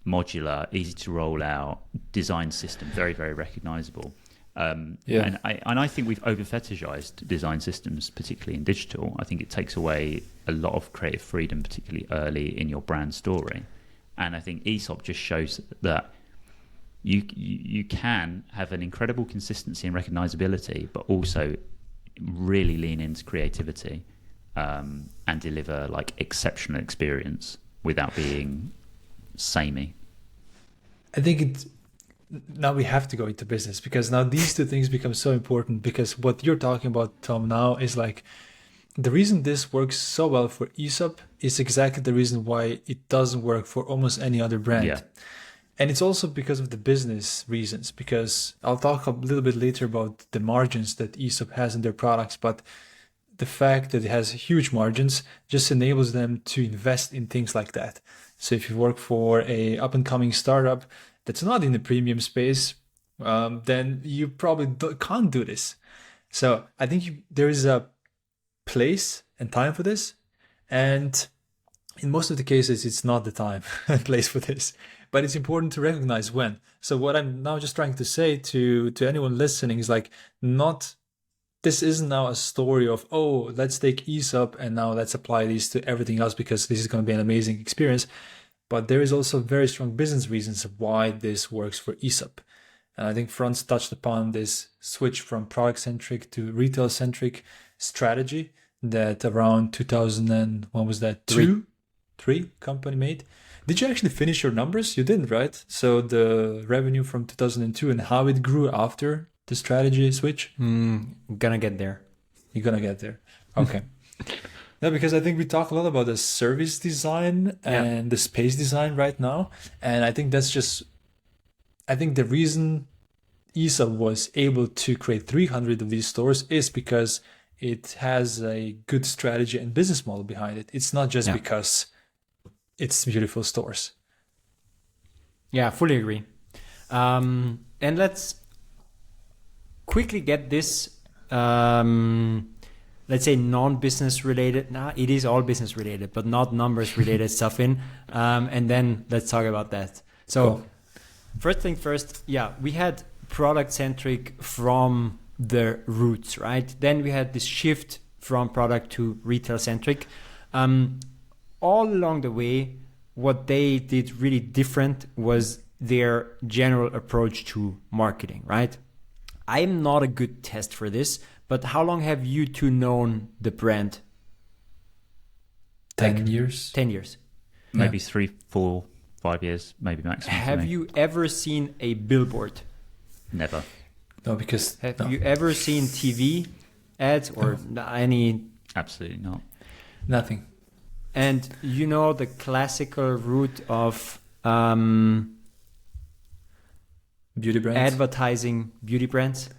modular, easy to roll out, design system, very, very recognizable. And I think we've over fetishized design systems, particularly in digital. I think it takes away a lot of creative freedom, particularly early in your brand story. And I think Aesop just shows that you can have an incredible consistency and recognizability, but also really lean into creativity and deliver like exceptional experience without being samey. I think now we have to go into business, because now these two things become so important, because what you're talking about, Tom, now is like the reason this works so well for Aesop is exactly the reason why it doesn't work for almost any other brand. Yeah. And it's also because of the business reasons, because I'll talk a little bit later about the margins that Aesop has in their products, but the fact that it has huge margins just enables them to invest in things like that. So if you work for a up-and-coming startup that's not in the premium space, then you probably can't do this. So I think there is a place and time for this, and in most of the cases it's not the time and place for this, but it's important to recognize when. So what I'm now just trying to say to anyone listening is like, this isn't now a story of, oh, let's take Aesop and now let's apply these to everything else because this is going to be an amazing experience. But there is also very strong business reasons why this works for Aesop. And I think Franz touched upon this switch from product-centric to retail-centric strategy that around 2000 and what was that? Three company made. Did you actually finish your numbers? You didn't, right? So the revenue from 2002 and how it grew after the strategy switch? Gonna get there. You're gonna get there. Okay. No, because I think we talk a lot about the service design and the space design right now. And I think the reason Aesop was able to create 300 of these stores is because it has a good strategy and business model behind it. It's not just because it's beautiful stores. Yeah, fully agree. And let's quickly get this, let's say non-business related. Nah, it is all business related, but not numbers related stuff in. And then let's talk about that. So first thing first, we had product centric from the roots, right? Then we had this shift from product to retail centric. All along the way, what they did really different was their general approach to marketing, right? I'm not a good test for this, but how long have you two known the brand? 10 years. 10 years. Maybe 3, 4, 5 years, maybe maximum. Have you ever seen a billboard? Never. No, because... Have you ever seen TV ads or any... Absolutely not. Nothing. And you know the classical route of beauty brands? Advertising beauty brands?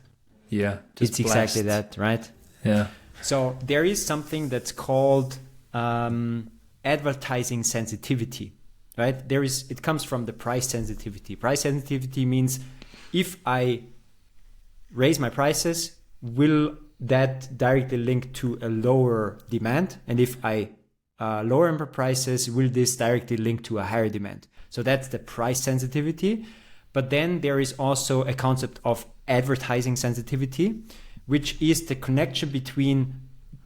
Yeah. It's exactly that, right? Yeah. So there is something that's called advertising sensitivity, right? It comes from the price sensitivity. Price sensitivity means if I raise my prices, will that directly link to a lower demand? And if I lower my prices, will this directly link to a higher demand? So that's the price sensitivity. But then there is also a concept of advertising sensitivity, which is the connection between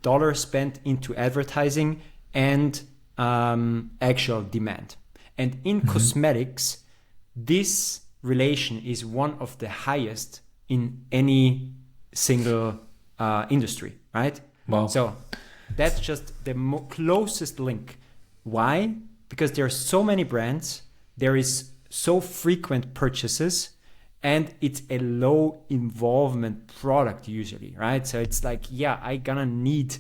dollars spent into advertising and actual demand. And in cosmetics, this relation is one of the highest in any single industry, right? Wow. So that's just the closest link. Why? because there are so many brands, there is so frequent purchases, and it's a low involvement product usually, right? So it's like, yeah, I gonna need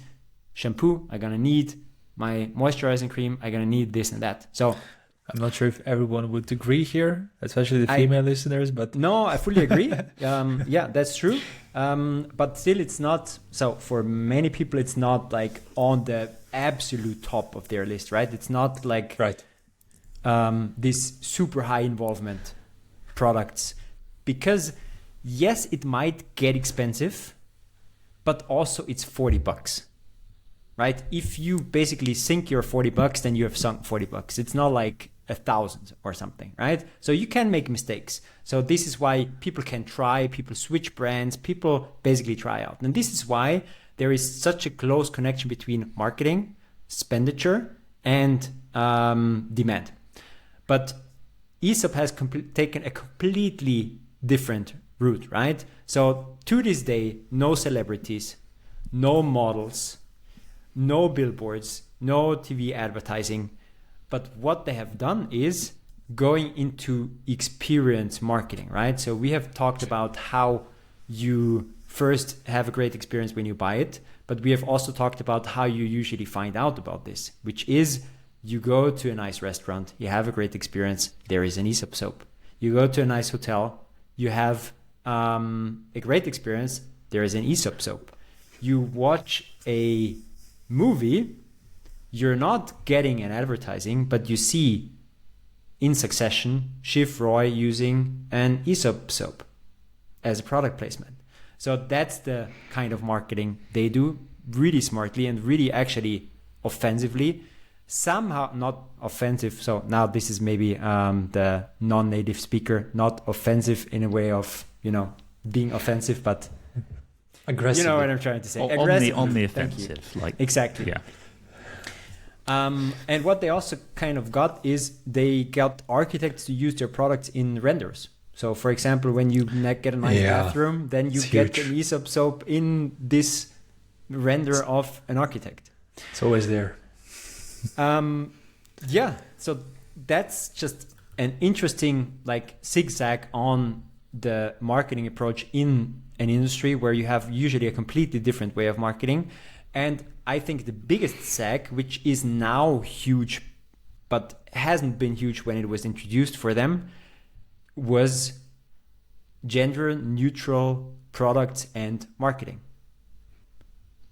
shampoo, I gonna need my moisturizing cream, I gonna need this and that. So I'm not sure if everyone would agree here, especially the female listeners, but no, I fully agree. Yeah, that's true. But still, it's not. So for many people, it's not like on the absolute top of their list, right? It's not like right. This super high involvement products, because yes, it might get expensive, but also it's $40. Right? If you basically sink your $40, then you have sunk $40. It's not like 1,000 or something, right? So you can make mistakes. So this is why people can try, people switch brands, people basically try out. And this is why there is such a close connection between marketing, expenditure, and demand. But Aesop has taken a completely different route, right? So to this day, no celebrities, no models, no billboards, no TV advertising. But what they have done is going into experience marketing, right? So we have talked about how you first have a great experience when you buy it, but we have also talked about how you usually find out about this, which is you go to a nice restaurant, you have a great experience, there is an Aesop soap. You go to a nice hotel, you have a great experience, there is an Aesop soap. You watch a movie, you're not getting an advertising, but you see in succession Schiff Roy using an Aesop soap as a product placement. So that's the kind of marketing they do really smartly and really actually offensively. Somehow not offensive. So now this is maybe the non-native speaker, not offensive in a way of, being offensive, but aggressive. You know what I'm trying to say. On the offensive. Like exactly. Yeah. And what they also kind of got is they got architects to use their products in renders. So for example, when you get a nice bathroom, then you get an Aesop soap in this render of an architect. It's always there. So that's just an interesting zigzag on the marketing approach in an industry where you have usually a completely different way of marketing. And I think the biggest sag, which is now huge, but hasn't been huge when it was introduced for them, was gender neutral products and marketing.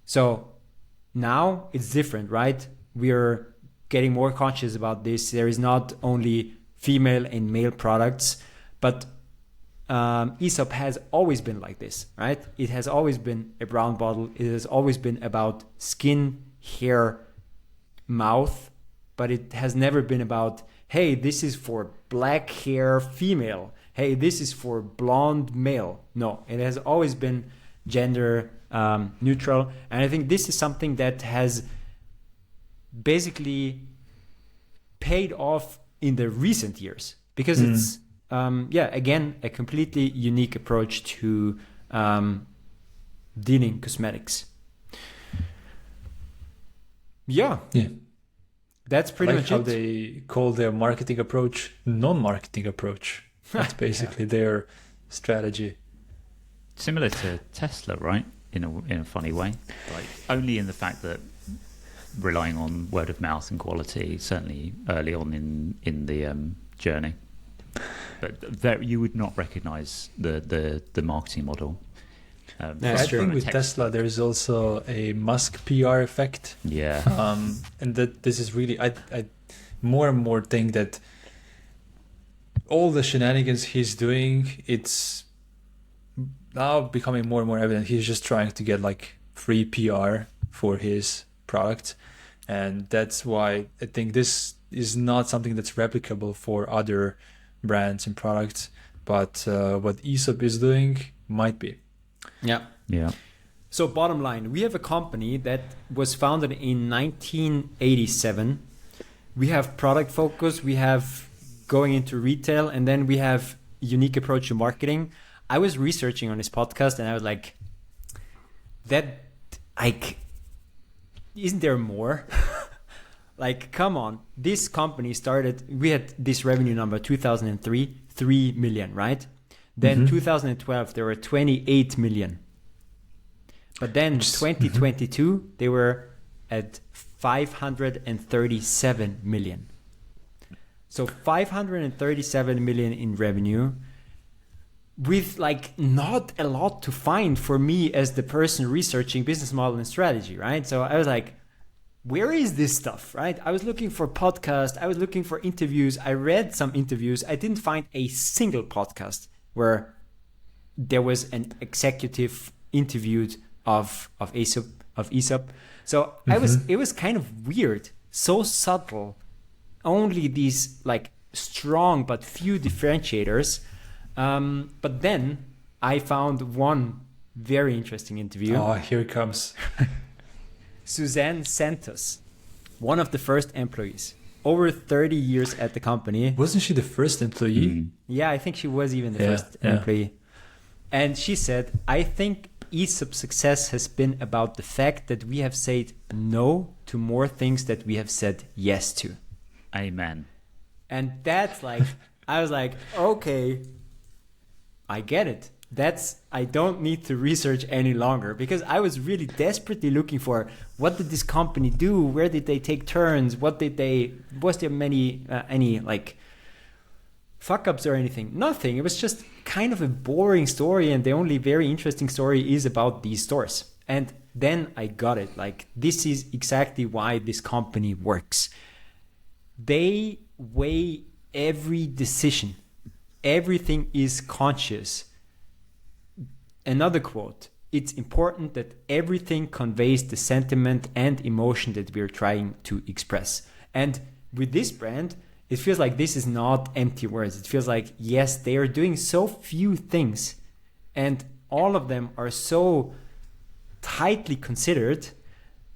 So now it's different, right? We are getting more conscious about this. There is not only female and male products, but Aesop has always been like this, right? It has always been a brown bottle. It has always been about skin, hair, mouth, but it has never been about, hey, this is for black hair female. Hey, this is for blonde male. No, it has always been gender neutral. And I think this is something that has basically paid off in the recent years because it's again, a completely unique approach to dealing cosmetics. Yeah. That's pretty much how it. they call their marketing approach non-marketing approach. That's basically their strategy. Similar to Tesla, right? In a funny way, like only in the fact that relying on word of mouth and quality, certainly early on in the journey. But there, you would not recognize the marketing model. I think with Tesla, there is also a Musk PR effect. Yeah. And that this is really, I more and more think that all the shenanigans he's doing, it's now becoming more and more evident. He's just trying to get free PR for his product. And that's why I think this is not something that's replicable for other brands and products, but what Aesop is doing might be. Yeah. So bottom line, we have a company that was founded in 1987. We have product focus, we have going into retail, and then we have unique approach to marketing. I was researching on this podcast and I was like, isn't there more? Like, come on. This company started, we had this revenue number 2003, 3 million, right? Then 2012, there were 28 million. But then 2022, they were at 537 million. So 537 million in revenue, with like not a lot to find for me as the person researching business model and strategy, right? So I was like, where is this stuff, right? I was looking for podcasts, I was looking for interviews, I read some interviews, I didn't find a single podcast where there was an executive interviewed of Aesop. So it was kind of weird, so subtle, only these like strong but few differentiators. But then I found one very interesting interview. Oh, here it comes. Suzanne Santos, one of the first employees, over 30 years at the company. Wasn't she the first employee? Yeah, I think she was even the first employee. And she said, I think Aesop's success has been about the fact that we have said no to more things that we have said yes to. Amen. And that's like, I was like, okay, I get it. I don't need to research any longer, because I was really desperately looking for what did this company do? Where did they take turns? Was there any like fuck ups or anything? Nothing. It was just kind of a boring story. And the only very interesting story is about these stores. And then I got it. Like, this is exactly why this company works. They weigh every decision. Everything is conscious. Another quote, it's important that everything conveys the sentiment and emotion that we're trying to express. And with this brand, it feels like this is not empty words. It feels like, yes, they are doing so few things, and all of them are so tightly considered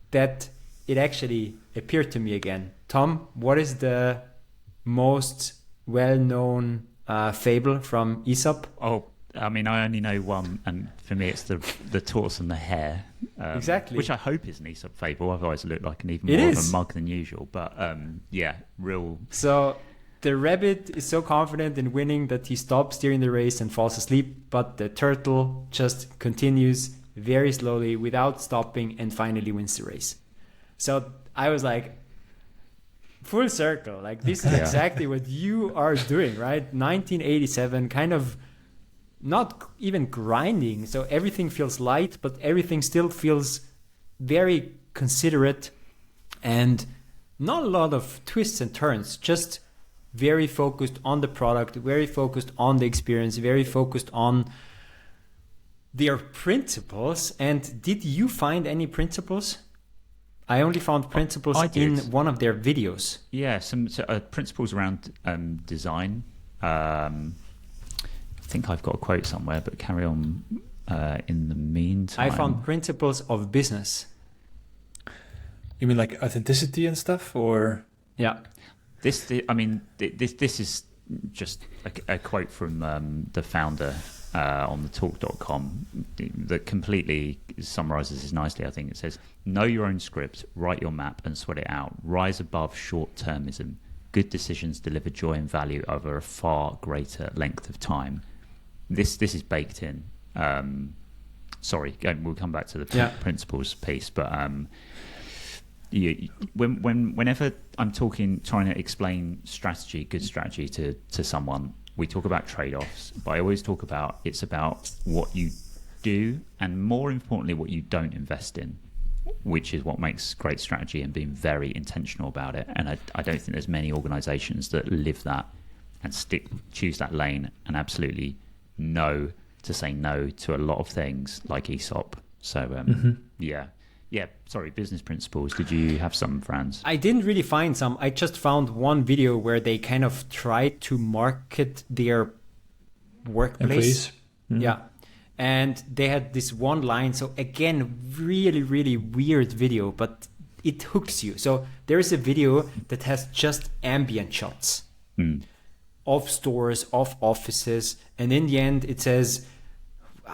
that it actually appeared to me again. Tom, what is the most well-known fable from Aesop? Oh, I mean, I only know one, and for me, it's the tortoise and the hare. Exactly. Which I hope is an Aesop fable. Otherwise, it looked like an even It more is. of a mug than usual. But yeah, real. So the rabbit is so confident in winning that he stops during the race and falls asleep, but the turtle just continues very slowly without stopping and finally wins the race. So I was like, full circle. Like, this is exactly what you are doing, right? 1987, kind of not even grinding. So everything feels light, but everything still feels very considerate and not a lot of twists and turns, just very focused on the product, very focused on the experience, very focused on their principles. And did you find any principles? I only found principles in one of their videos. Yeah, some principles around design. I think I've got a quote somewhere, but carry on in the meantime. I found principles of business. You mean like authenticity and stuff, or? Yeah. This is just a quote from the founder on the talk.com that completely summarizes this nicely. I think it says, know your own script, write your map and sweat it out. Rise above short-termism. Good decisions deliver joy and value over a far greater length of time. This is baked in. Sorry, we'll come back to the principles piece, but whenever I'm trying to explain good strategy to someone, we talk about trade-offs, but I always talk about it's about what you do, and more importantly, what you don't invest in, which is what makes great strategy, and being very intentional about it. And I don't think there's many organizations that live that and choose that lane and absolutely know to say no to a lot of things like Aesop. So yeah. Sorry, business principles. Did you have some, Franz? I didn't really find some. I just found one video where they kind of tried to market their workplace. Yeah. And they had this one line. So again, really, really weird video, but it hooks you. So there is a video that has just ambient shots of stores, of offices. And in the end, it says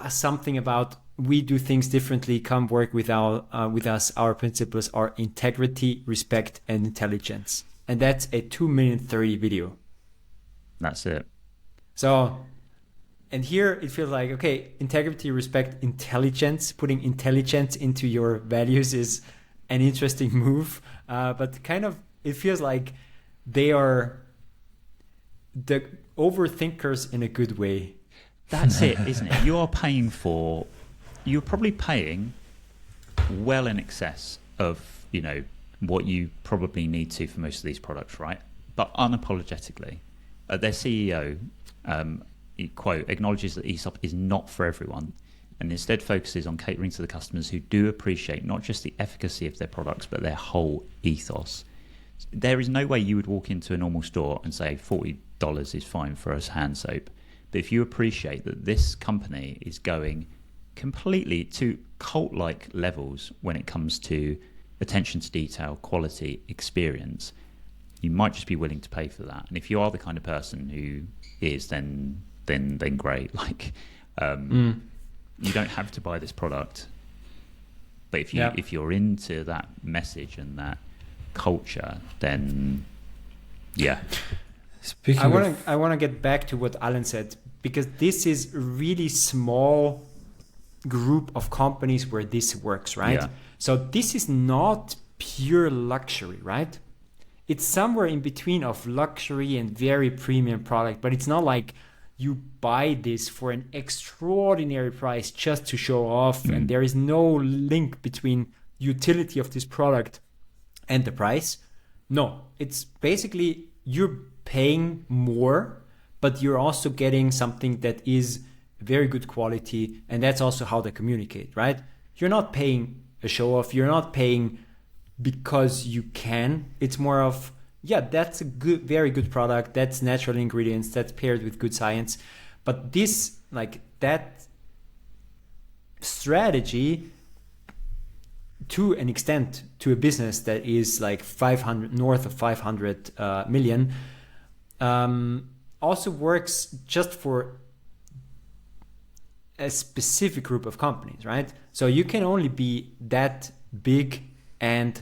something about we do things differently. Come work with us. Our principles are integrity, respect, and intelligence. And that's a 2:30 video. That's it. So, and here it feels like, okay, integrity, respect, intelligence. Putting intelligence into your values is an interesting move. But kind of, it feels like they are the overthinkers in a good way. That's it, isn't it? You're probably paying well in excess of, what you probably need to for most of these products, right? But unapologetically, their CEO, quote, acknowledges that Aesop is not for everyone and instead focuses on catering to the customers who do appreciate not just the efficacy of their products, but their whole ethos. There is no way you would walk into a normal store and say $40 is fine for us hand soap. But if you appreciate that this company is going completely to cult-like levels when it comes to attention to detail, quality, experience, you might just be willing to pay for that. And if you are the kind of person who is, then great. Like, you don't have to buy this product. But if you're into that message and that culture, then yeah. I want to get back to what Alan said, because this is a really small group of companies where this works, right? Yeah. So this is not pure luxury, right? It's somewhere in between of luxury and very premium product, but it's not like you buy this for an extraordinary price just to show off, and there is no link between utility of this product and the price. No, it's basically you're paying more, but you're also getting something that is very good quality, and that's also how they communicate, right? You're not paying a show off, you're not paying because you can. It's more of, that's a very good product, that's natural ingredients, that's paired with good science. But this, like, that strategy, to an extent, to a business that is like north of 500 million, also works just for a specific group of companies, right? So you can only be that big and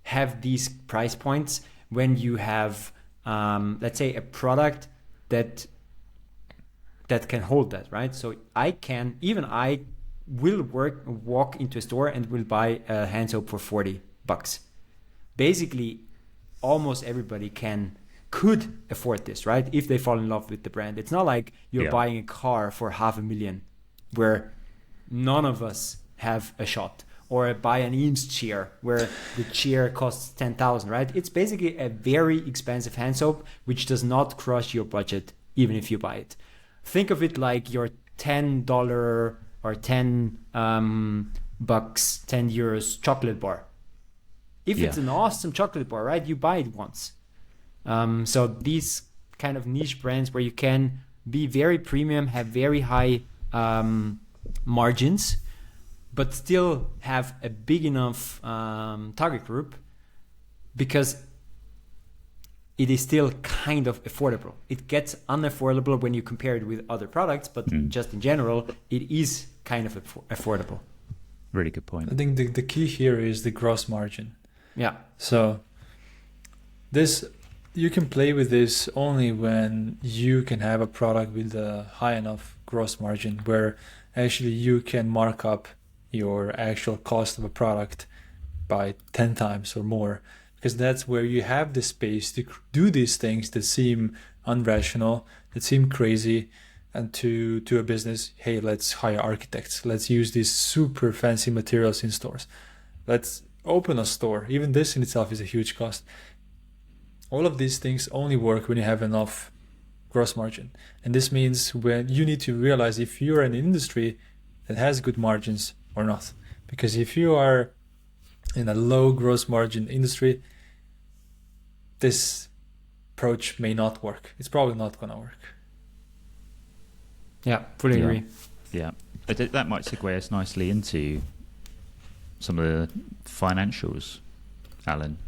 have these price points when you have, let's say, a product that can hold that, right? So I will walk into a store and will buy a hand soap for $40. Basically, almost everybody could afford this, right? If they fall in love with the brand. It's not like you're buying a car for $500,000 where none of us have a shot, or buy an Eames chair where the chair costs $10,000, right? It's basically a very expensive hand soap which does not crush your budget even if you buy it. Think of it like your $10 or 10 bucks, 10 euros chocolate bar. If it's an awesome chocolate bar, right, you buy it once. So these kind of niche brands where you can be very premium, have very high margins, but still have a big enough target group, because it is still kind of affordable. It gets unaffordable when you compare it with other products, but just in general, it is kind of affordable. Really good point. I think the key here is the gross margin. Yeah. So you can play with this only when you can have a product with a high enough gross margin where actually you can mark up your actual cost of a product by 10 times or more, because that's where you have the space to do these things that seem unrational, that seem crazy, and to a business, hey, let's hire architects, let's use these super fancy materials in stores, let's open a store. Even this in itself is a huge cost. All of these things only work when you have enough gross margin. And this means when you need to realize if you're in an industry that has good margins or not. Because if you are in a low gross margin industry, this approach may not work. It's probably not going to work. Yeah, fully agree. Yeah. That might segue us nicely into some of the financials, Alan.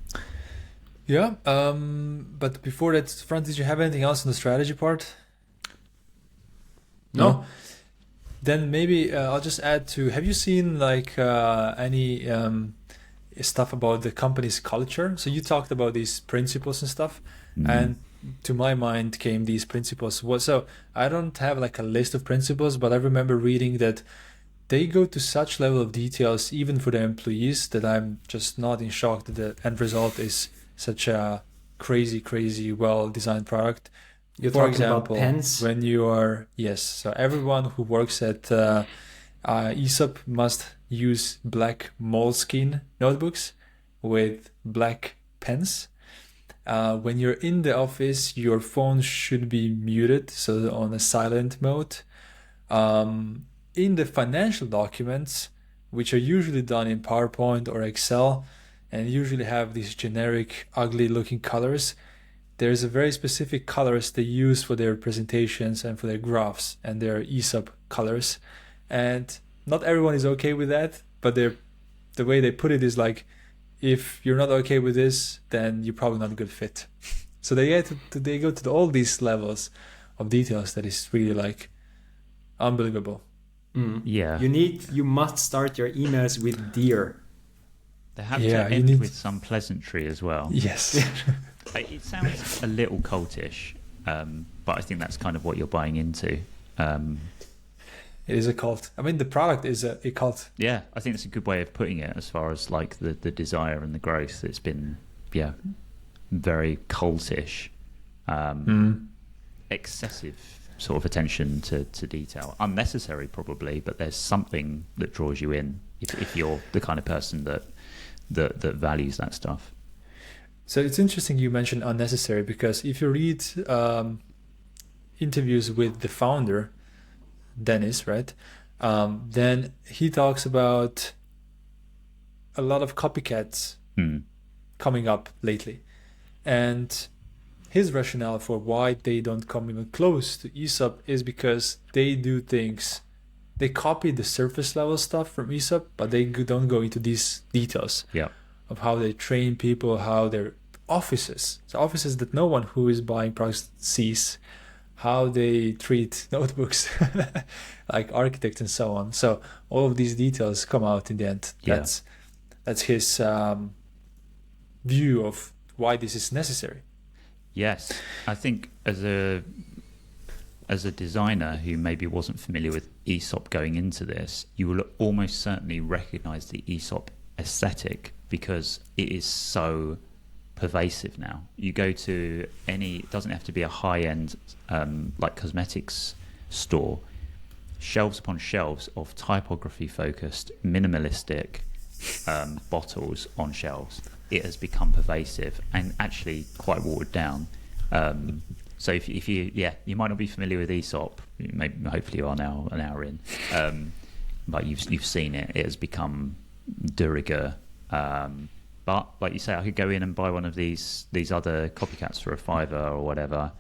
Yeah, but before that, Franz, did you have anything else in the strategy part? No? then maybe I'll just add to, have you seen like any stuff about the company's culture? So you talked about these principles and stuff, and to my mind came these principles. So I don't have like a list of principles, but I remember reading that they go to such level of details even for their employees that I'm just not in shock that the end result is such a crazy well designed product. You're For talking example, about pens? when you are, yes, so everyone who works at Aesop must use black moleskin notebooks with black pens. When you're in the office, your phone should be muted, so on a silent mode. In the financial documents, which are usually done in PowerPoint or Excel, and usually have these generic, ugly-looking colors, there's a very specific colors they use for their presentations and for their graphs, and their Aesop colors. And not everyone is okay with that, but the way they put it is like, if you're not okay with this, then you're probably not a good fit. So they go to all these levels of details that is really like unbelievable. Yeah. You must start your emails with dear. They have to end with some pleasantry as well. Yes. It sounds a little cultish, but I think that's kind of what you're buying into. It is a cult. I mean, the product is a cult. Yeah, I think it's a good way of putting it as far as like the desire and the growth. It's been, very cultish, excessive sort of attention to detail. Unnecessary probably, but there's something that draws you in if you're the kind of person that values that stuff. So it's interesting you mentioned unnecessary, because if you read interviews with the founder, Dennis, right? Then he talks about a lot of copycats coming up lately. And his rationale for why they don't come even close to Aesop is because they do things, they copy the surface level stuff from Aesop, but they don't go into these details of how they train people, how their offices, so offices that no one who is buying products sees, how they treat notebooks, like architects and so on. So all of these details come out in the end. That's his view of why this is necessary. Yes, I think as a designer who maybe wasn't familiar with Aesop going into this, you will almost certainly recognize the Aesop aesthetic because it is so pervasive now. You go to it doesn't have to be a high-end like cosmetics store, shelves upon shelves of typography focused minimalistic bottles on shelves. It has become pervasive and actually quite watered down. So if you might not be familiar with Aesop, hopefully you are now an hour in, but you've seen it. It has become de rigueur. But like you say, I could go in and buy one of these other copycats for $5 or whatever.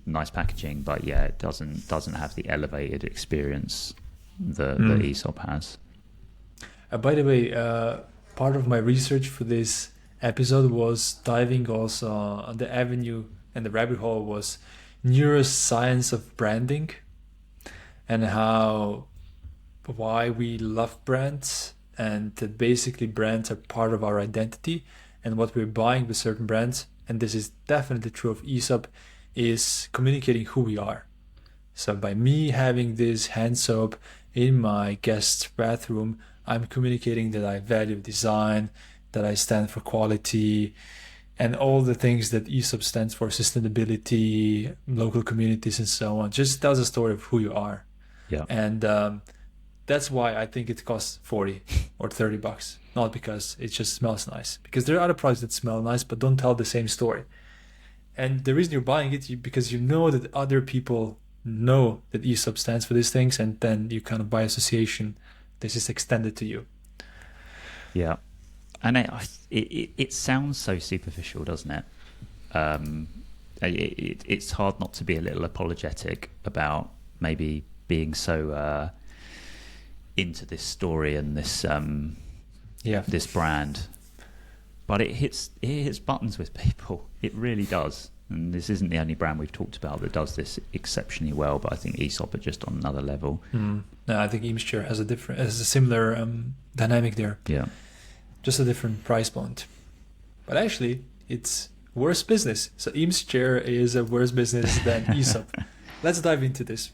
Nice packaging, but it doesn't have the elevated experience that Aesop has. By the way, part of my research for this episode was diving also on the avenue, and the rabbit hole was neuroscience of branding and why we love brands, and that basically brands are part of our identity, and what we're buying with certain brands, and this is definitely true of Aesop, is communicating who we are. So by me having this hand soap in my guest's bathroom, I'm communicating that I value design, that I stand for quality, and all the things that Aesop stands for, sustainability, local communities, and so on. Just tells a story of who you are. Yeah. And that's why I think it costs $40 or $30, not because it just smells nice. Because there are other products that smell nice but don't tell the same story. And the reason you're buying it because you know that other people know that Aesop stands for these things, and then you kind of by association, this is extended to you. Yeah. And it sounds so superficial, doesn't it? It's hard not to be a little apologetic about maybe being so into this story and this this brand, but it hits buttons with people. It really does. And this isn't the only brand we've talked about that does this exceptionally well, but I think Aesop are just on another level. No, I think Eamshire has a similar dynamic there. Yeah. Just a different price point. But actually, it's worse business. So Eamshire is a worse business than Aesop. Let's dive into this.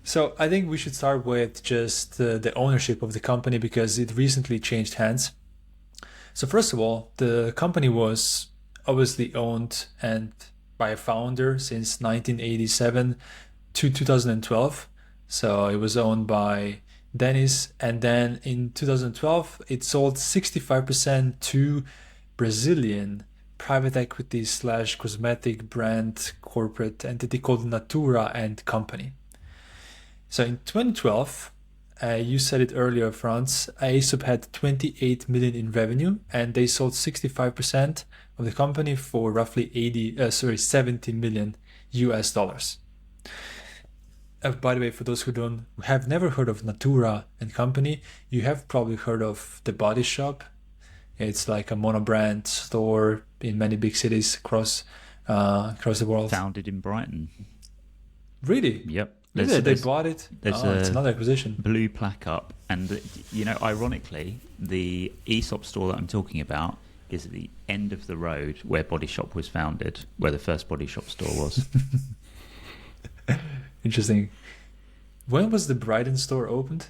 So I think we should start with just the ownership of the company because it recently changed hands. So first of all, the company was obviously owned and by a founder since 1987 to 2012. So it was owned by Dennis, and then in 2012 it sold 65% to Brazilian private equity / cosmetic brand corporate entity called Natura and Company. So in 2012, you said it earlier, Franz, Aesop had 28 million in revenue, and they sold 65% of the company for roughly 70 million US dollars. By the way, for those who have never heard of Natura and Company, you have probably heard of The Body Shop. It's like a monobrand store in many big cities across the world. Founded in Brighton. Really? Yep. They bought it. It's another acquisition. Blue plaque up, and ironically, the Aesop store that I'm talking about is at the end of the road where Body Shop was founded, where the first Body Shop store was. Interesting. When was the Brighton store opened?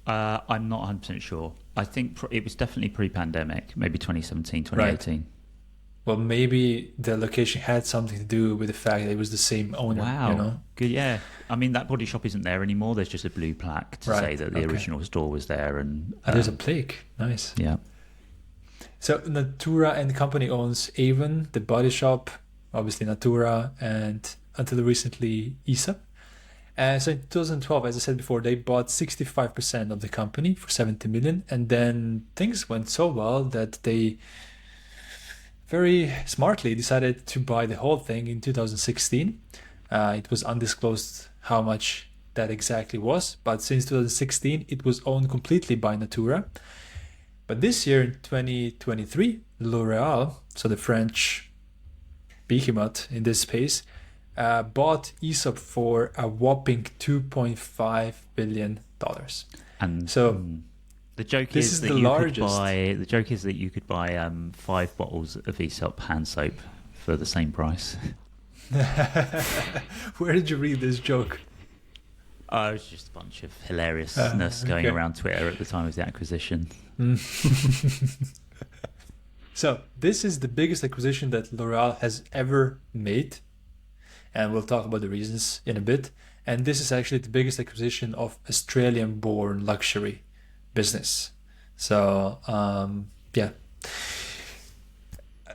I'm not 100% sure. I think it was definitely pre-pandemic, maybe 2017, 2018. Right. Well, maybe the location had something to do with the fact that it was the same owner. Wow. Good. Yeah. I mean, that Body Shop isn't there anymore. There's just a blue plaque to say that the original store was there. And there's a plaque. Nice. Yeah. So Natura and Company owns Avon, The Body Shop, obviously Natura, and until recently Aesop. So in 2012, as I said before, they bought 65% of the company for 70 million, and then things went so well that they very smartly decided to buy the whole thing in 2016. It was undisclosed how much that exactly was, but since 2016, it was owned completely by Natura. But this year, in 2023, L'Oréal, so the French behemoth in this space, bought Aesop for a whopping $2.5 billion. And so the joke this is that the largest. The joke is that you could buy 5 bottles of Aesop hand soap for the same price. Where did you read this joke? It was just a bunch of hilariousness going around Twitter at the time of the acquisition. So this is the biggest acquisition that L'Oréal has ever made, and we'll talk about the reasons in a bit. And this is actually the biggest acquisition of Australian-born luxury business. So yeah.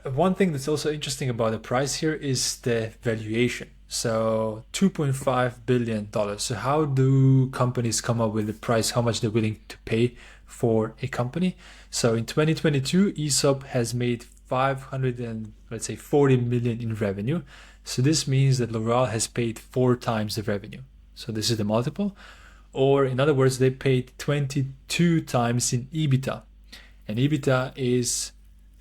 One thing that's also interesting about the price here is the valuation. So $2.5 billion. So how do companies come up with the price, how much they're willing to pay for a company? So in 2022, Aesop has made 40 million in revenue. So this means that L'Oréal has paid 4 times the revenue. So this is the multiple. Or in other words, they paid 22 times in EBITDA. And EBITDA is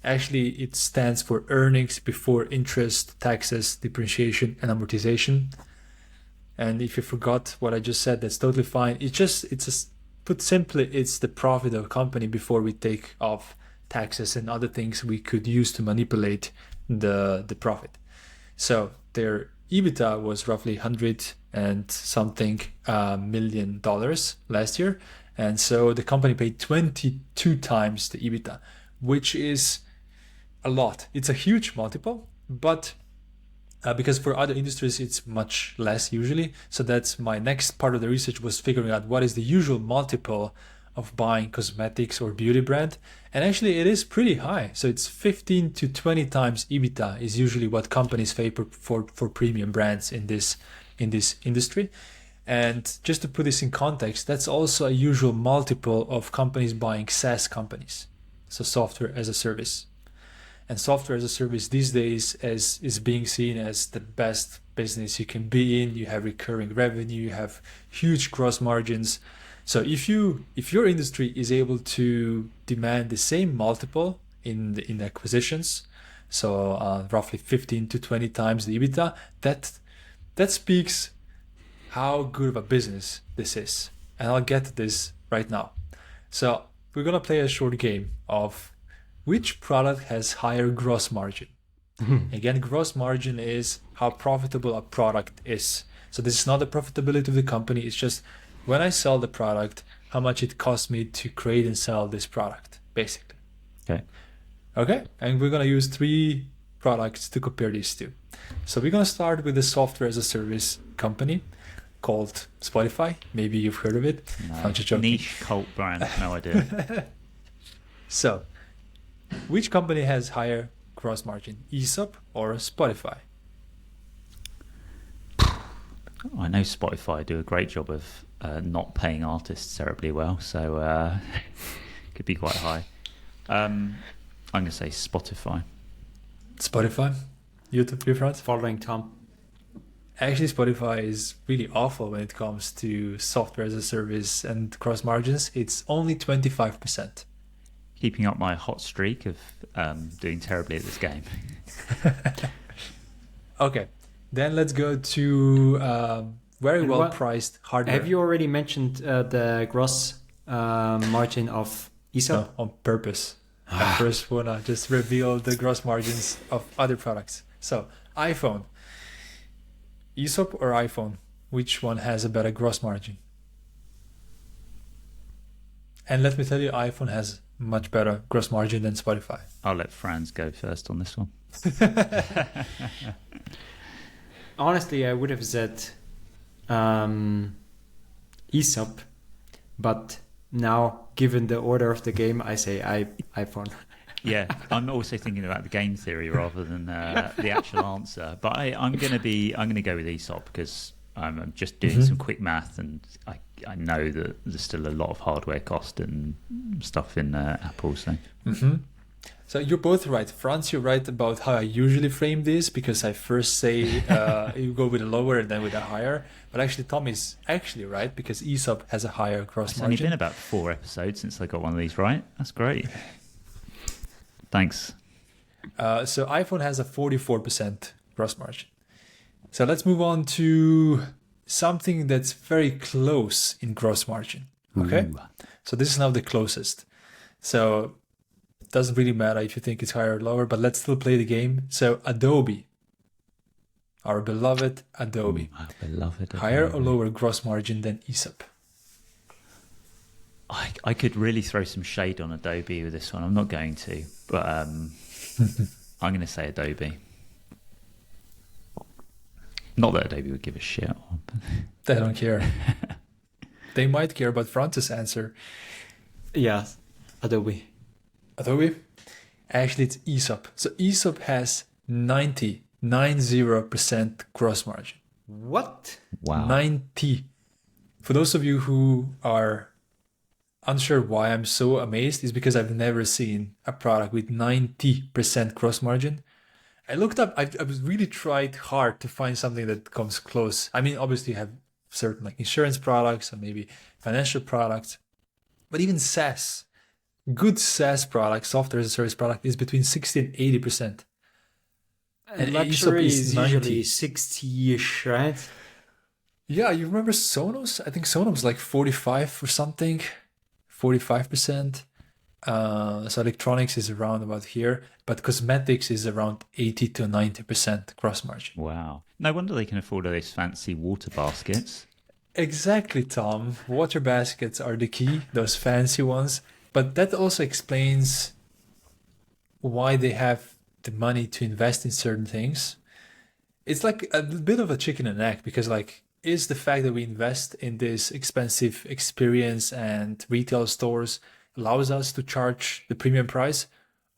actually, it stands for earnings before interest, taxes, depreciation, and amortization. And if you forgot what I just said, that's totally fine. Put simply, it's the profit of a company before we take off taxes and other things we could use to manipulate the profit. So their EBITDA was roughly 100 and something million dollars last year. And so the company paid 22 times the EBITDA, which is a lot. It's a huge multiple, but because for other industries it's much less usually. So that's my next part of the research, was figuring out what is the usual multiple of buying cosmetics or beauty brand. And actually it is pretty high. So it's 15 to 20 times EBITDA is usually what companies pay for premium brands in this industry. And just to put this in context, that's also a usual multiple of companies buying SaaS companies, so software as a service. And software as a service these days is being seen as the best business you can be in. You have recurring revenue, you have huge gross margins. So if your industry is able to demand the same multiple in acquisitions, so roughly 15 to 20 times the EBITDA. That speaks how good of a business this is. And I'll get to this right now. So we're going to play a short game of which product has higher gross margin. Again, gross margin is how profitable a product is. So this is not the profitability of the company. It's just when I sell the product, how much it costs me to create and sell this product, basically. Okay. And we're going to use 3 products to compare these two. So we're going to start with the software as a service company called Spotify. Maybe you've heard of it. No. I'm just joking. Niche cult brand, no idea. So, which company has higher gross margin, Aesop or Spotify? I know Spotify do a great job of not paying artists terribly well, so could be quite high. I'm going to say Spotify. Spotify? You Franz? Following Tom. Actually, Spotify is really awful when it comes to software as a service and gross margins. It's only 25%. Keeping up my hot streak of doing terribly at this game. Okay, then let's go to very well priced hardware. Have you already mentioned the gross margin of Aesop? No, on purpose. I first wanna just reveal the gross margins of other products. So, iPhone. Aesop or iPhone? Which one has a better gross margin? And let me tell you, iPhone has much better gross margin than Spotify. I'll let Franz go first on this one. Honestly, I would have said Aesop, but now, given the order of the game, I say iPhone. Yeah, I'm also thinking about the game theory rather than the actual answer. But I'm going to go with Aesop because I'm just doing some quick math, and I know that there's still a lot of hardware cost and stuff in Apple. So. So you're both right. Franz, you're right about how I usually frame this, because I first say you go with a lower and then with a higher. But actually, Tom is actually right, because Aesop has a higher gross It's margin. only been about 4 episodes since I got one of these right. That's great. Thanks. So iPhone has a 44% gross margin. So let's move on to something that's very close in gross margin. Okay. Ooh. So this is now the closest. So it doesn't really matter if you think it's higher or lower, but let's still play the game. So Adobe, our beloved Adobe, Our beloved higher Adobe. or lower gross margin than Aesop? I could really throw some shade on Adobe with this one. I'm not going to, but I'm going to say Adobe. Not that Adobe would give a shit. They don't care. They might care, but Francis' answer. Yeah, Adobe. Adobe? Actually, it's Aesop. So Aesop has 90% gross margin. What? Wow. 90. For those of you who are unsure why I'm so amazed, is because I've never seen a product with 90% gross margin. I looked up, I was really tried hard to find something that comes close. I mean, obviously you have certain like insurance products or maybe financial products, but even SaaS, good SaaS product, software as a service product, is between 60 and 80%. And Aesop luxury is is 90. usually 60-ish, right? Yeah, you remember Sonos? I think Sonos like 45 or something, 45%. So electronics is around about here, but cosmetics is around 80 to 90% gross margin. Wow. No wonder they can afford all those fancy water baskets. Exactly, Tom. Water baskets are the key, those fancy ones. But that also explains why they have the money to invest in certain things. It's like a bit of a chicken and egg, because like, is the fact that we invest in this expensive experience and retail stores allows us to charge the premium price,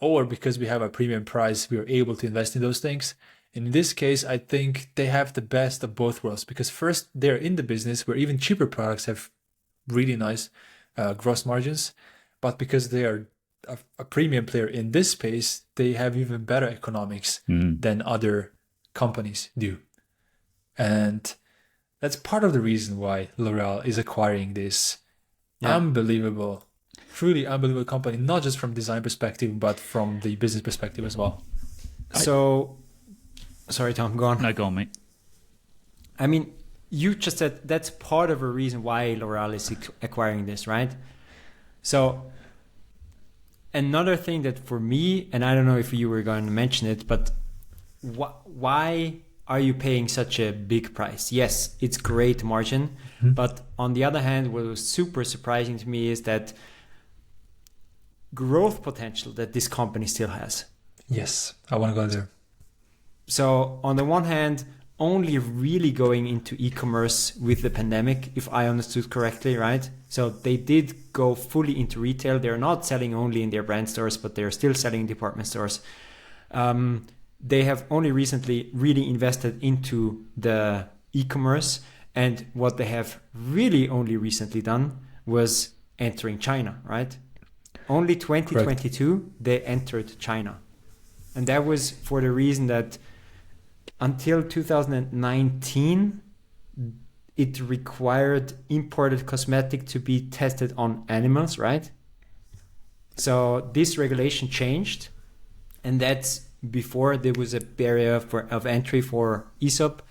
or because we have a premium price, we are able to invest in those things? And in this case, I think they have the best of both worlds, because first, they're in the business where even cheaper products have really nice gross margins, but because they are a premium player in this space, they have even better economics than other companies do. And that's part of the reason why L'Oreal is acquiring this unbelievable, truly unbelievable company, not just from design perspective, but from the business perspective as well. So, sorry, Tom, go on. No, go on, mate. I mean, you just said that's part of a reason why L'Oreal is acquiring this, right? So, another thing that for me, and I don't know if you were going to mention it, but why are you paying such a big price? Yes, it's great margin, but on the other hand, what was super surprising to me is that growth potential that this company still has. Yes, I want to go there. So on the one hand, only really going into e-commerce with the pandemic, if I understood correctly, right? So they did go fully into retail. They're not selling only in their brand stores, but they're still selling in department stores. They have only recently really invested into the e-commerce. And what they have really only recently done was entering China, right? Only 2022, correct. They entered China. And that was for the reason that until 2019, it required imported cosmetic to be tested on animals, right? So this regulation changed, and that's before there was a barrier of entry for Aesop,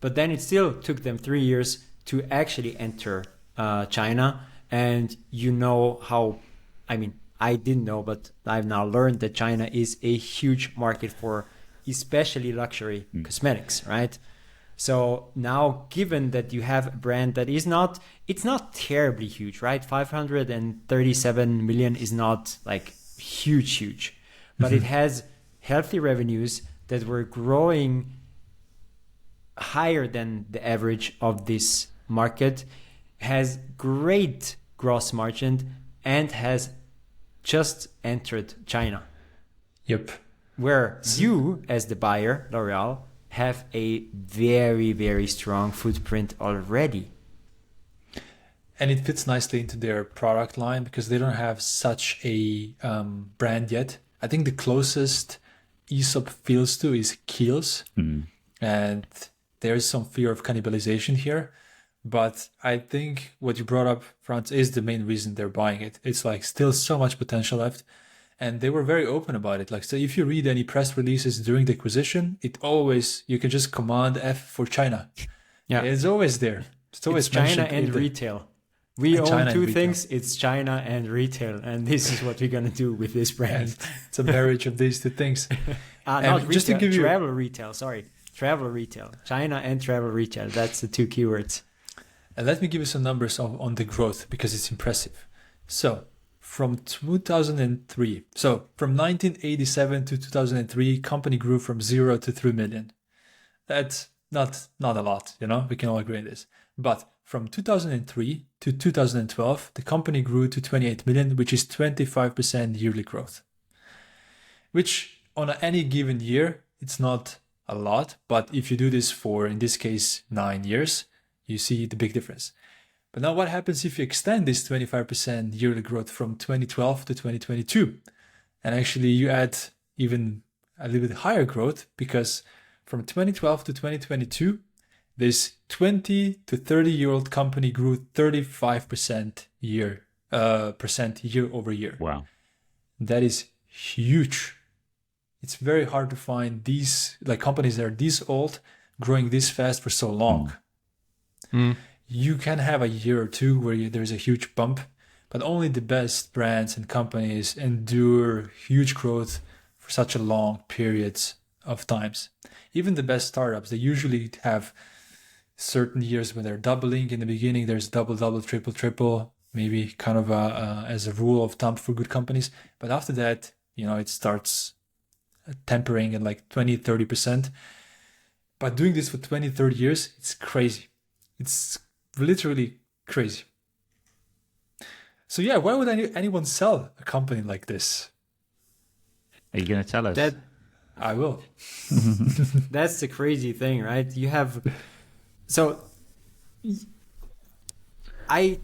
but then it still took them 3 years to actually enter China. And you know how, I mean, I didn't know, but I've now learned that China is a huge market for especially luxury cosmetics, right? So now, given that you have a brand that is not, it's not terribly huge, right? 537 million is not like huge, but it has healthy revenues that were growing higher than the average of this market, has great gross margin, and has just entered China. Yep. Where you, as the buyer, L'Oreal, have a very, very strong footprint already. And it fits nicely into their product line because they don't have such a brand yet. I think the closest Aesop feels to is Kiehl's. And there's some fear of cannibalization here. But I think what you brought up, Franz, is the main reason they're buying it. It's like still so much potential left. And they were very open about it. Like, so if you read any press releases during the acquisition, it always, you can just command F for China. Yeah. It's always there. It's always China and retail. We own China two things. It's China and retail. And this is what we're going to do with this brand. And it's a marriage of these two things. Not retail, just to give you travel retail. Sorry. Travel retail. China and travel retail. That's the two keywords. And let me give you some numbers on the growth because it's impressive. So from 2003, so from 1987 to 2003, company grew from 0 to 3 million. That's not a lot, you know, we can all agree on this. But from 2003 to 2012, the company grew to 28 million, which is 25% yearly growth. Which on any given year, it's not a lot, but if you do this for, in this case, 9 years, you see the big difference. But now what happens if you extend this 25% yearly growth from 2012 to 2022? And actually you add even a little bit higher growth because from 2012 to 2022, this 20 to 30-year-old company grew 35% year over year. Wow. That is huge. It's very hard to find these like companies that are this old growing this fast for so long. You can have a year or two where there's a huge bump, but only the best brands and companies endure huge growth for such a long periods of times. Even the best startups, they usually have certain years when they're doubling. In the beginning, there's double, triple, maybe kind of as a rule of thumb for good companies. But after that, you know, it starts tempering at like 20, 30%. But doing this for 20, 30 years, it's crazy. It's literally crazy. So yeah, why would anyone sell a company like this? Are you going to tell us? That I will. That's the crazy thing, right? You have... So... Can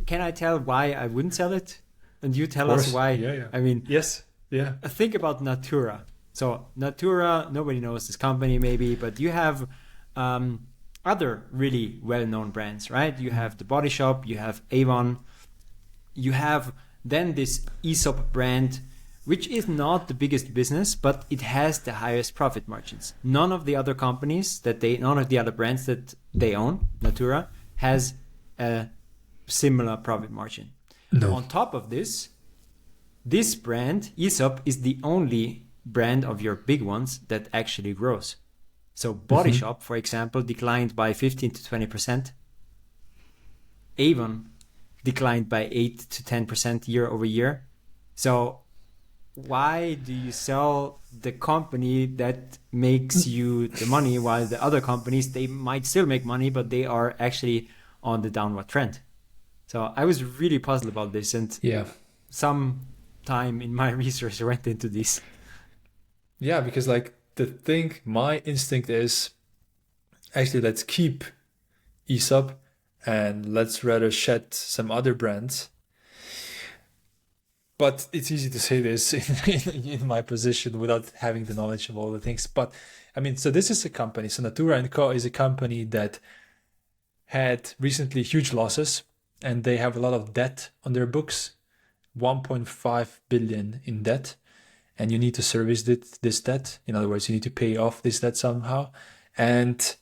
I tell why I wouldn't sell it? And you tell us why. Yeah. I mean... Yes. Yeah. Think about Natura. So Natura, nobody knows this company maybe, but you have... other really well-known brands, right? You have The Body Shop, you have Avon, you have then this Aesop brand, which is not the biggest business, but it has the highest profit margins. None of the other brands that they own, Natura, has a similar profit margin. No. On top of this brand, Aesop, is the only brand of your big ones that actually grows. So Body Shop, for example, declined by 15 to 20%. Avon declined by 8 to 10% year over year. So why do you sell the company that makes you the money, while the other companies, they might still make money, but they are actually on the downward trend? So I was really puzzled about this, and some time in my research went into this. Yeah, because like my instinct is actually let's keep Aesop and let's rather shed some other brands. But it's easy to say this in my position without having the knowledge of all the things. But I mean, so this is a company. So Natura & Co. is a company that had recently huge losses, and they have a lot of debt on their books, 1.5 billion in debt. And you need to service this debt. In other words, you need to pay off this debt somehow. And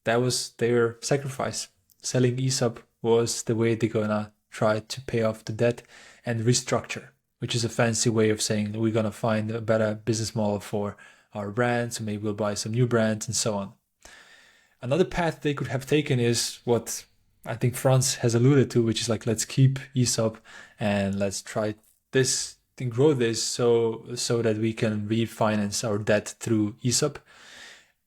that was their sacrifice. Selling Aesop was the way they're gonna try to pay off the debt and restructure, which is a fancy way of saying we're gonna find a better business model for our brands. So maybe we'll buy some new brands and so on. Another path they could have taken is what I think Franz has alluded to, which is like, let's keep Aesop and let's try this and grow this so that we can refinance our debt through Aesop.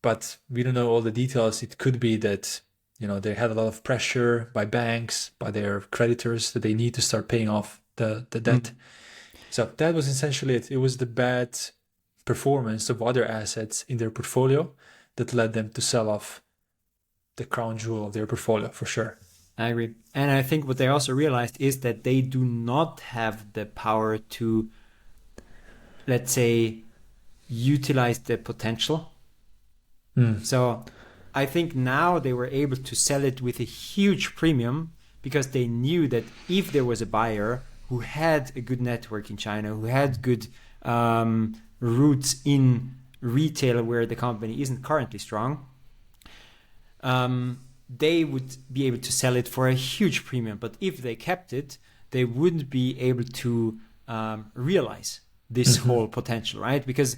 But we don't know all the details. It could be that, you know, they had a lot of pressure by banks, by their creditors, that they need to start paying off the debt. So that was essentially it. It was the bad performance of other assets in their portfolio that led them to sell off the crown jewel of their portfolio, for sure. I agree. And I think what they also realized is that they do not have the power to, let's say, utilize the potential. So I think now they were able to sell it with a huge premium, because they knew that if there was a buyer who had a good network in China, who had good roots in retail where the company isn't currently strong, they would be able to sell it for a huge premium. But if they kept it, they wouldn't be able to realize this whole potential, right? Because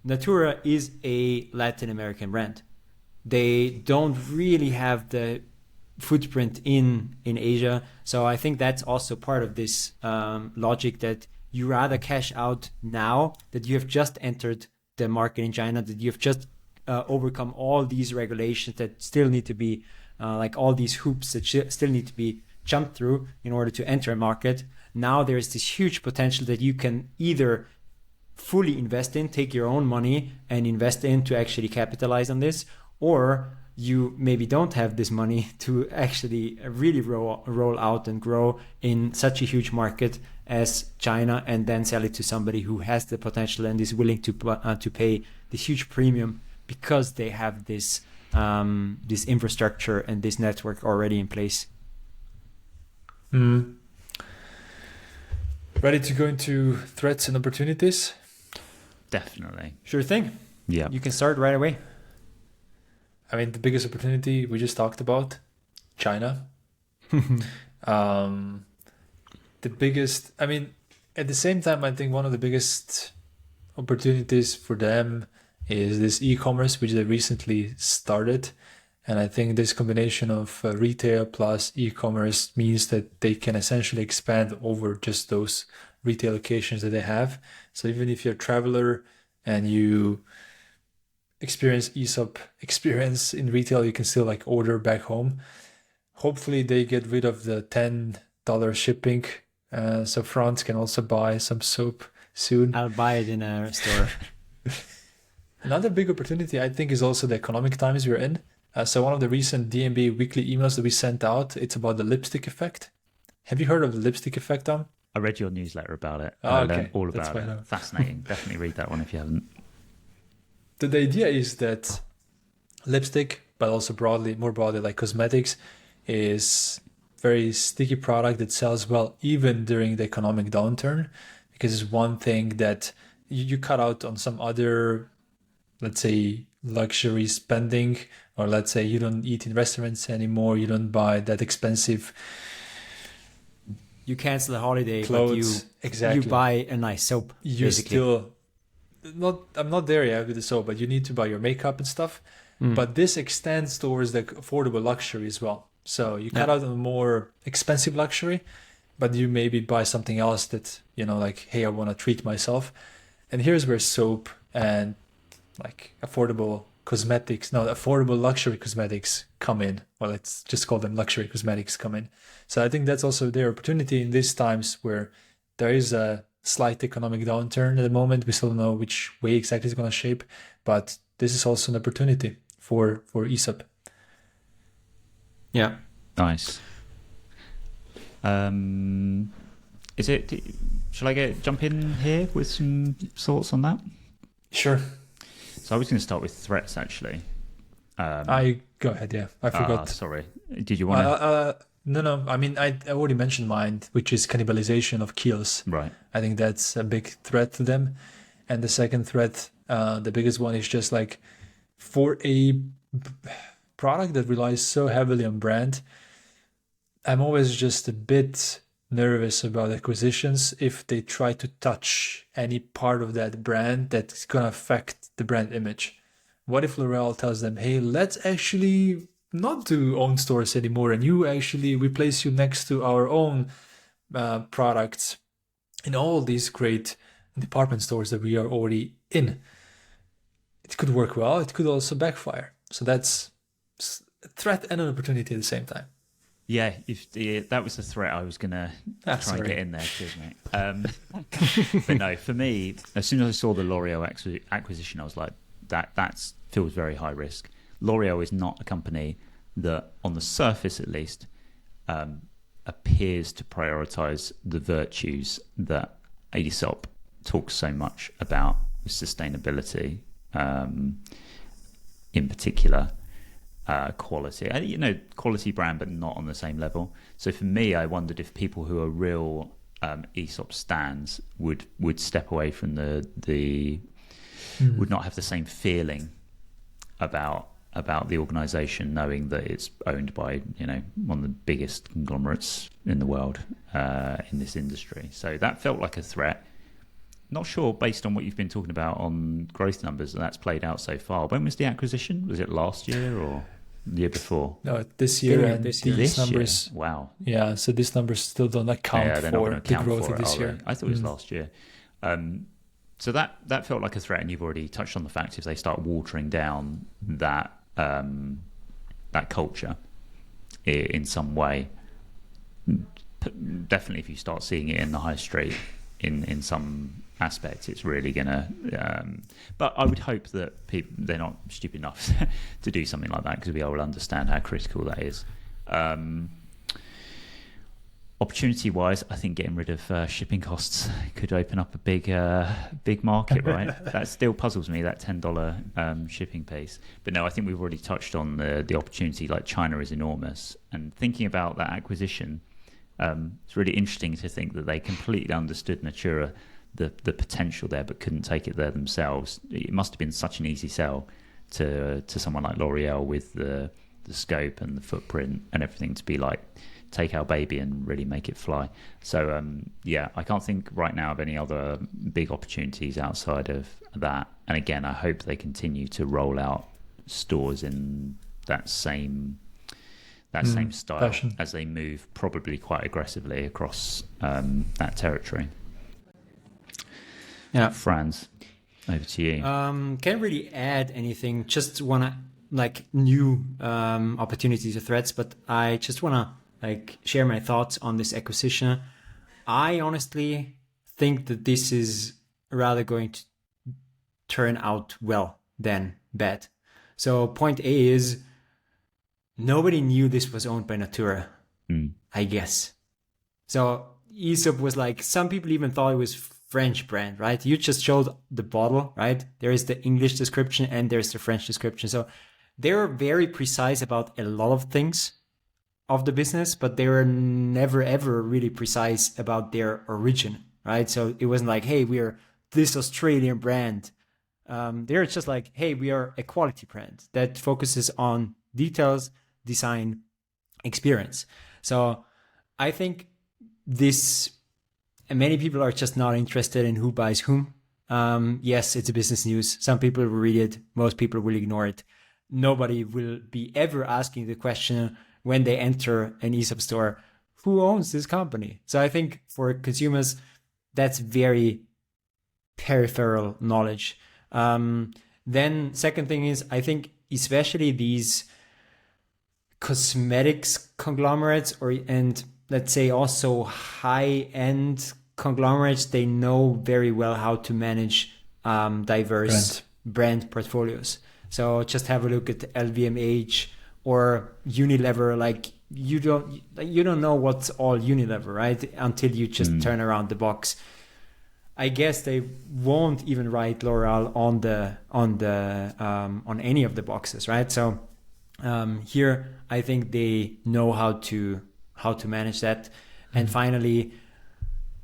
Natura is a Latin American brand. They don't really have the footprint in Asia. So I think that's also part of this logic, that you rather cash out now that you have just entered the market in China, that you have just overcome all these regulations that still need to be like all these hoops that still need to be jumped through in order to enter a market. Now there's this huge potential that you can either fully invest in, take your own money and invest in to actually capitalize on this, or you maybe don't have this money to actually really roll out and grow in such a huge market as China, and then sell it to somebody who has the potential and is willing to pay this huge premium because they have this this infrastructure and this network already in place. Ready to go into threats and opportunities? Definitely. Sure thing. Yeah. You can start right away. I mean, the biggest opportunity we just talked about, China. The biggest, I mean, at the same time, I think one of the biggest opportunities for them is this e-commerce, which they recently started. And I think this combination of retail plus e-commerce means that they can essentially expand over just those retail locations that they have. So even if you're a traveler and you experience Aesop experience in retail, you can still like order back home. Hopefully they get rid of the $10 shipping. So France can also buy some soap soon. I'll buy it in a store. Another big opportunity, I think, is also the economic times we're in. So one of the recent DNB weekly emails that we sent out, it's about the lipstick effect. Have you heard of the lipstick effect, Tom? I read your newsletter about it. Oh, I okay. learned all about it. Fascinating. Definitely read that one if you haven't. The idea is that lipstick, but also more broadly like cosmetics, is very sticky product that sells well even during the economic downturn. because it's one thing that you cut out on some other, let's say, luxury spending, or let's say you don't eat in restaurants anymore, you don't buy that expensive You cancel a holiday, clothes. but Exactly. you buy a nice soap. You basically. still not. I'm not there yet with the soap, but you need to buy your makeup and stuff. But this extends towards the affordable luxury as well. So you cut out on more expensive luxury, but you maybe buy something else that, like, hey, I want to treat myself. And here's where soap and like affordable luxury cosmetics come in. Well, let's just call them luxury cosmetics come in. So I think that's also their opportunity in these times where there is a slight economic downturn at the moment. We still don't know which way exactly it's going to shape, but this is also an opportunity for Aesop. Yeah. Nice. Shall I jump in here with some thoughts on that? Sure. So I was going to start with threats, actually. I go ahead. Yeah, I forgot. Sorry. Did you want to? No. I mean, I already mentioned mine, which is cannibalization of keels. Right. I think that's a big threat to them. And the second threat, the biggest one, is just like for a product that relies so heavily on brand, I'm always just a bit nervous about acquisitions if they try to touch any part of that brand that's going to affect the brand image. What if L'Oreal tells them, hey, let's actually not do own stores anymore, and we place you next to our own products in all these great department stores that we are already in? It could work well. It could also backfire. So that's a threat and an opportunity at the same time. Yeah, that was the threat I was going to try and get in there. Cheers, mate. But no, for me, as soon as I saw the L'Oreal acquisition, I was like, that feels very high risk. L'Oreal is not a company that, on the surface at least, appears to prioritize the virtues that Aesop talks so much about with sustainability, in particular. Quality, quality brand, but not on the same level. So for me, I wondered if people who are real Aesop stans would step away from would not have the same feeling about the organization, knowing that it's owned by one of the biggest conglomerates in the world in this industry. So that felt like a threat. Not sure, based on what you've been talking about on growth numbers, and that's played out so far. When was the acquisition? Was it last year or the year before? No, this year. And these numbers. Year? Wow. Yeah, so these numbers still don't account for the growth of this year. I thought it was last year. So that felt like a threat, and you've already touched on the fact if they start watering down that culture in some way, definitely if you start seeing it in the high street in some aspects, it's really gonna but I would hope that they're not stupid enough to do something like that, because we all will understand how critical that is. Opportunity wise, I think getting rid of shipping costs could open up a big market, right? That still puzzles me, that $10 shipping piece. But no, I think we've already touched on the opportunity. Like, China is enormous, and thinking about that acquisition, it's really interesting to think that they completely understood Natura, the potential there, but couldn't take it there themselves. It must have been such an easy sell to someone like L'Oreal with the scope and the footprint and everything to be like, take our baby and really make it fly. So I can't think right now of any other big opportunities outside of that. And again, I hope they continue to roll out stores in that same style fashion, as they move probably quite aggressively across that territory. Yeah, Franz, over to you. Can't really add anything. Just wanna new opportunities or threats, but I just wanna share my thoughts on this acquisition. I honestly think that this is rather going to turn out well than bad. So point A is, nobody knew this was owned by Natura, I guess. So Aesop was some people even thought it was French brand, right? You just showed the bottle, right? There is the English description and there's the French description. So they're very precise about a lot of things of the business, but they were never ever really precise about their origin right? So it wasn't like, hey, we are this Australian brand. They're just like, hey, we are a quality brand that focuses on details, design, experience. So I think this, and many people are just not interested in who buys whom. Yes, it's a business news. Some people will read it. Most people will ignore it. Nobody will be ever asking the question when they enter an Aesop store, who owns this company? So I think for consumers, that's very peripheral knowledge. Then second thing is, I think especially these cosmetics conglomerates and let's say also high-end conglomerates, they know very well how to manage diverse brand portfolios. So just have a look at LVMH or Unilever. Like you don't know what's all Unilever, right? Until you just turn around the box. I guess they won't even write L'Oreal on any of the boxes, right? So here I think they know how to manage that. And finally,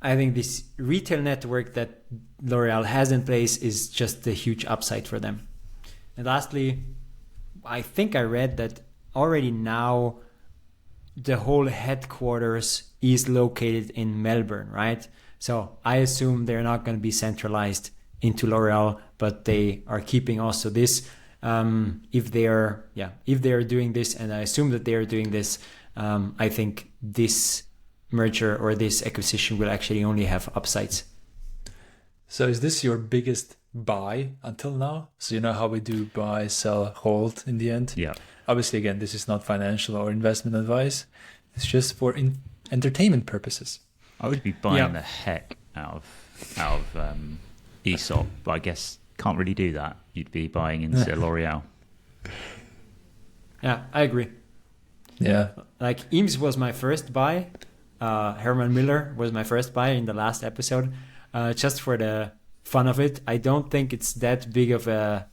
I think this retail network that L'Oreal has in place is just a huge upside for them. And lastly, I think I read that already now the whole headquarters is located in Melbourne, right? So I assume they're not going to be centralized into L'Oreal, but they are keeping also this. If they are doing this, and I assume that they are doing this, I think this merger or this acquisition will actually only have upsides. So is this your biggest buy until now? So you know how we do buy, sell, hold in the end? Yeah. Obviously, again, this is not financial or investment advice. It's just for entertainment purposes. I would be buying the heck out of Aesop, but I guess can't really do that. You'd be buying into L'Oreal. Yeah, I agree. Yeah. Like Eames was my first buy. Herman Miller was my first buy in the last episode. Just for the fun of it. I don't think it's that big of a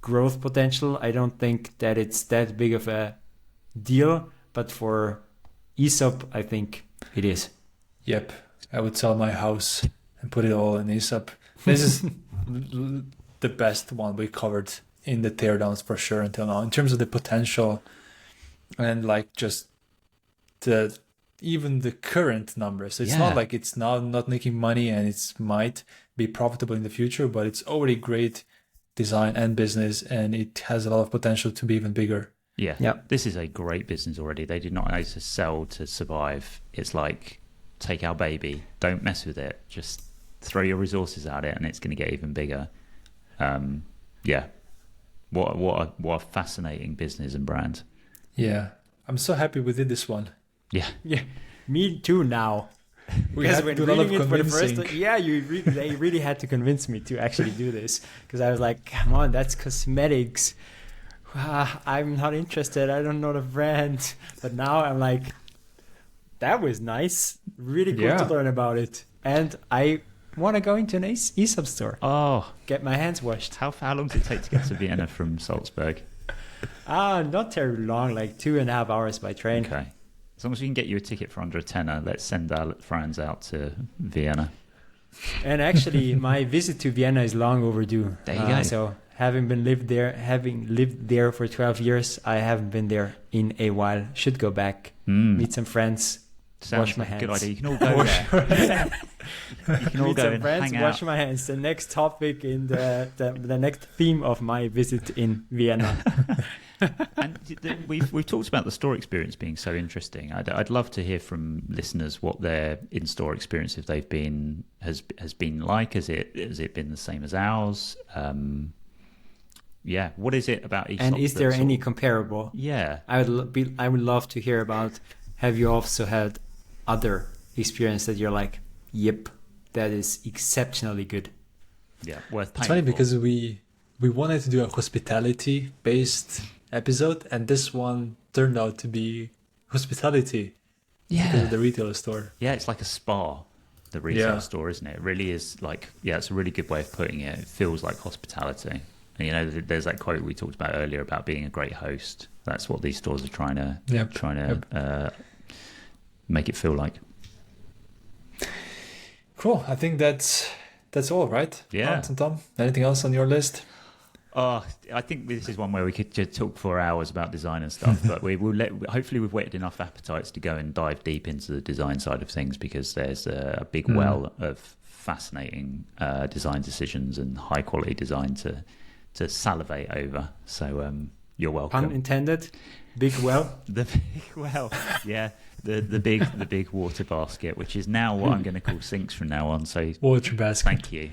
growth potential. I don't think that it's that big of a deal. But for Aesop, I think it is. Yep. I would sell my house and put it all in Aesop. This is the best one we covered in the teardowns for sure until now. In terms of the potential and just even the current numbers. It's not like it's now not making money and it might be profitable in the future, but it's already great design and business, and it has a lot of potential to be even bigger. Yeah. This is a great business already. They did not need to sell to survive. It's like, take our baby, don't mess with it, just throw your resources at it and it's going to get even bigger. What a fascinating business and brand. Yeah, I'm so happy we did this one. Yeah, me too now. Because when reading it for the first time, they really had to convince me to actually do this, because I was like, come on, that's cosmetics. I'm not interested. I don't know the brand. But now I'm like, that was nice. Really cool to learn about it. And I want to go into an Aesop store. Oh, get my hands washed. How long does it take to get to Vienna from Salzburg? Not terribly long, like 2.5 hours by train. Okay. As long as we can get you a ticket for under a tenner, let's send our friends out to Vienna. And actually, my visit to Vienna is long overdue. There you go. So having lived there for 12 years, I haven't been there in a while. Should go back, meet some friends, wash my hands. Good idea. You can all go there. You can all meet go some and friends, hang wash out. my hands. The next topic in the next theme of my visit in Vienna. And we've talked about the store experience being so interesting. I'd love to hear from listeners what their in-store experience, if they've been has been like. Has it been the same as ours? What is it about Aesop? And is there any comparable? Yeah, I would love to hear about. Have you also had other experience that you're like, yep, that is exceptionally good? Yeah, worth paying. It's funny for. because we wanted to do a hospitality based episode, and this one turned out to be hospitality because of the retail store. Yeah, it's like a spa, the retail store, isn't it? It really is it's a really good way of putting it. It feels like hospitality. And, there's that quote we talked about earlier about being a great host. That's what these stores are trying to make it feel like. Cool. I think that's all, right? Yeah. Hans and Tom, anything else on your list? Oh, I think this is one where we could just talk for hours about design and stuff, but we will hopefully we've whetted enough appetites to go and dive deep into the design side of things, because there's a big well of fascinating design decisions and high quality design to salivate over. So you're welcome. Pun intended. Big well. The big well, yeah, the big water basket, which is now what I'm going to call sinks from now on. So Water basket. thank you.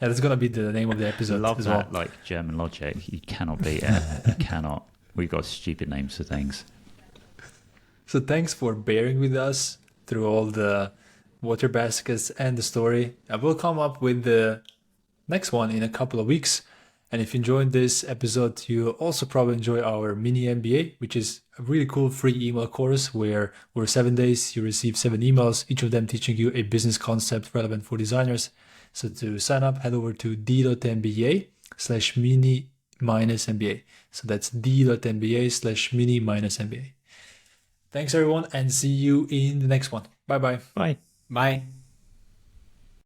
Yeah, that's gonna be the name of the episode. Love as that, well. like German logic. You cannot beat it. You cannot. We've got stupid names for things. So thanks for bearing with us through all the water baskets and the story. I will come up with the next one in a couple of weeks. And if you enjoyed this episode, you'll also probably enjoy our mini MBA, which is a really cool free email course where over 7 days you receive 7 emails, each of them teaching you a business concept relevant for designers. So to sign up, head over to d.mba/mini-MBA. So that's d.mba/mini-MBA. Thanks everyone, and see you in the next one. Bye-bye. Bye. Bye.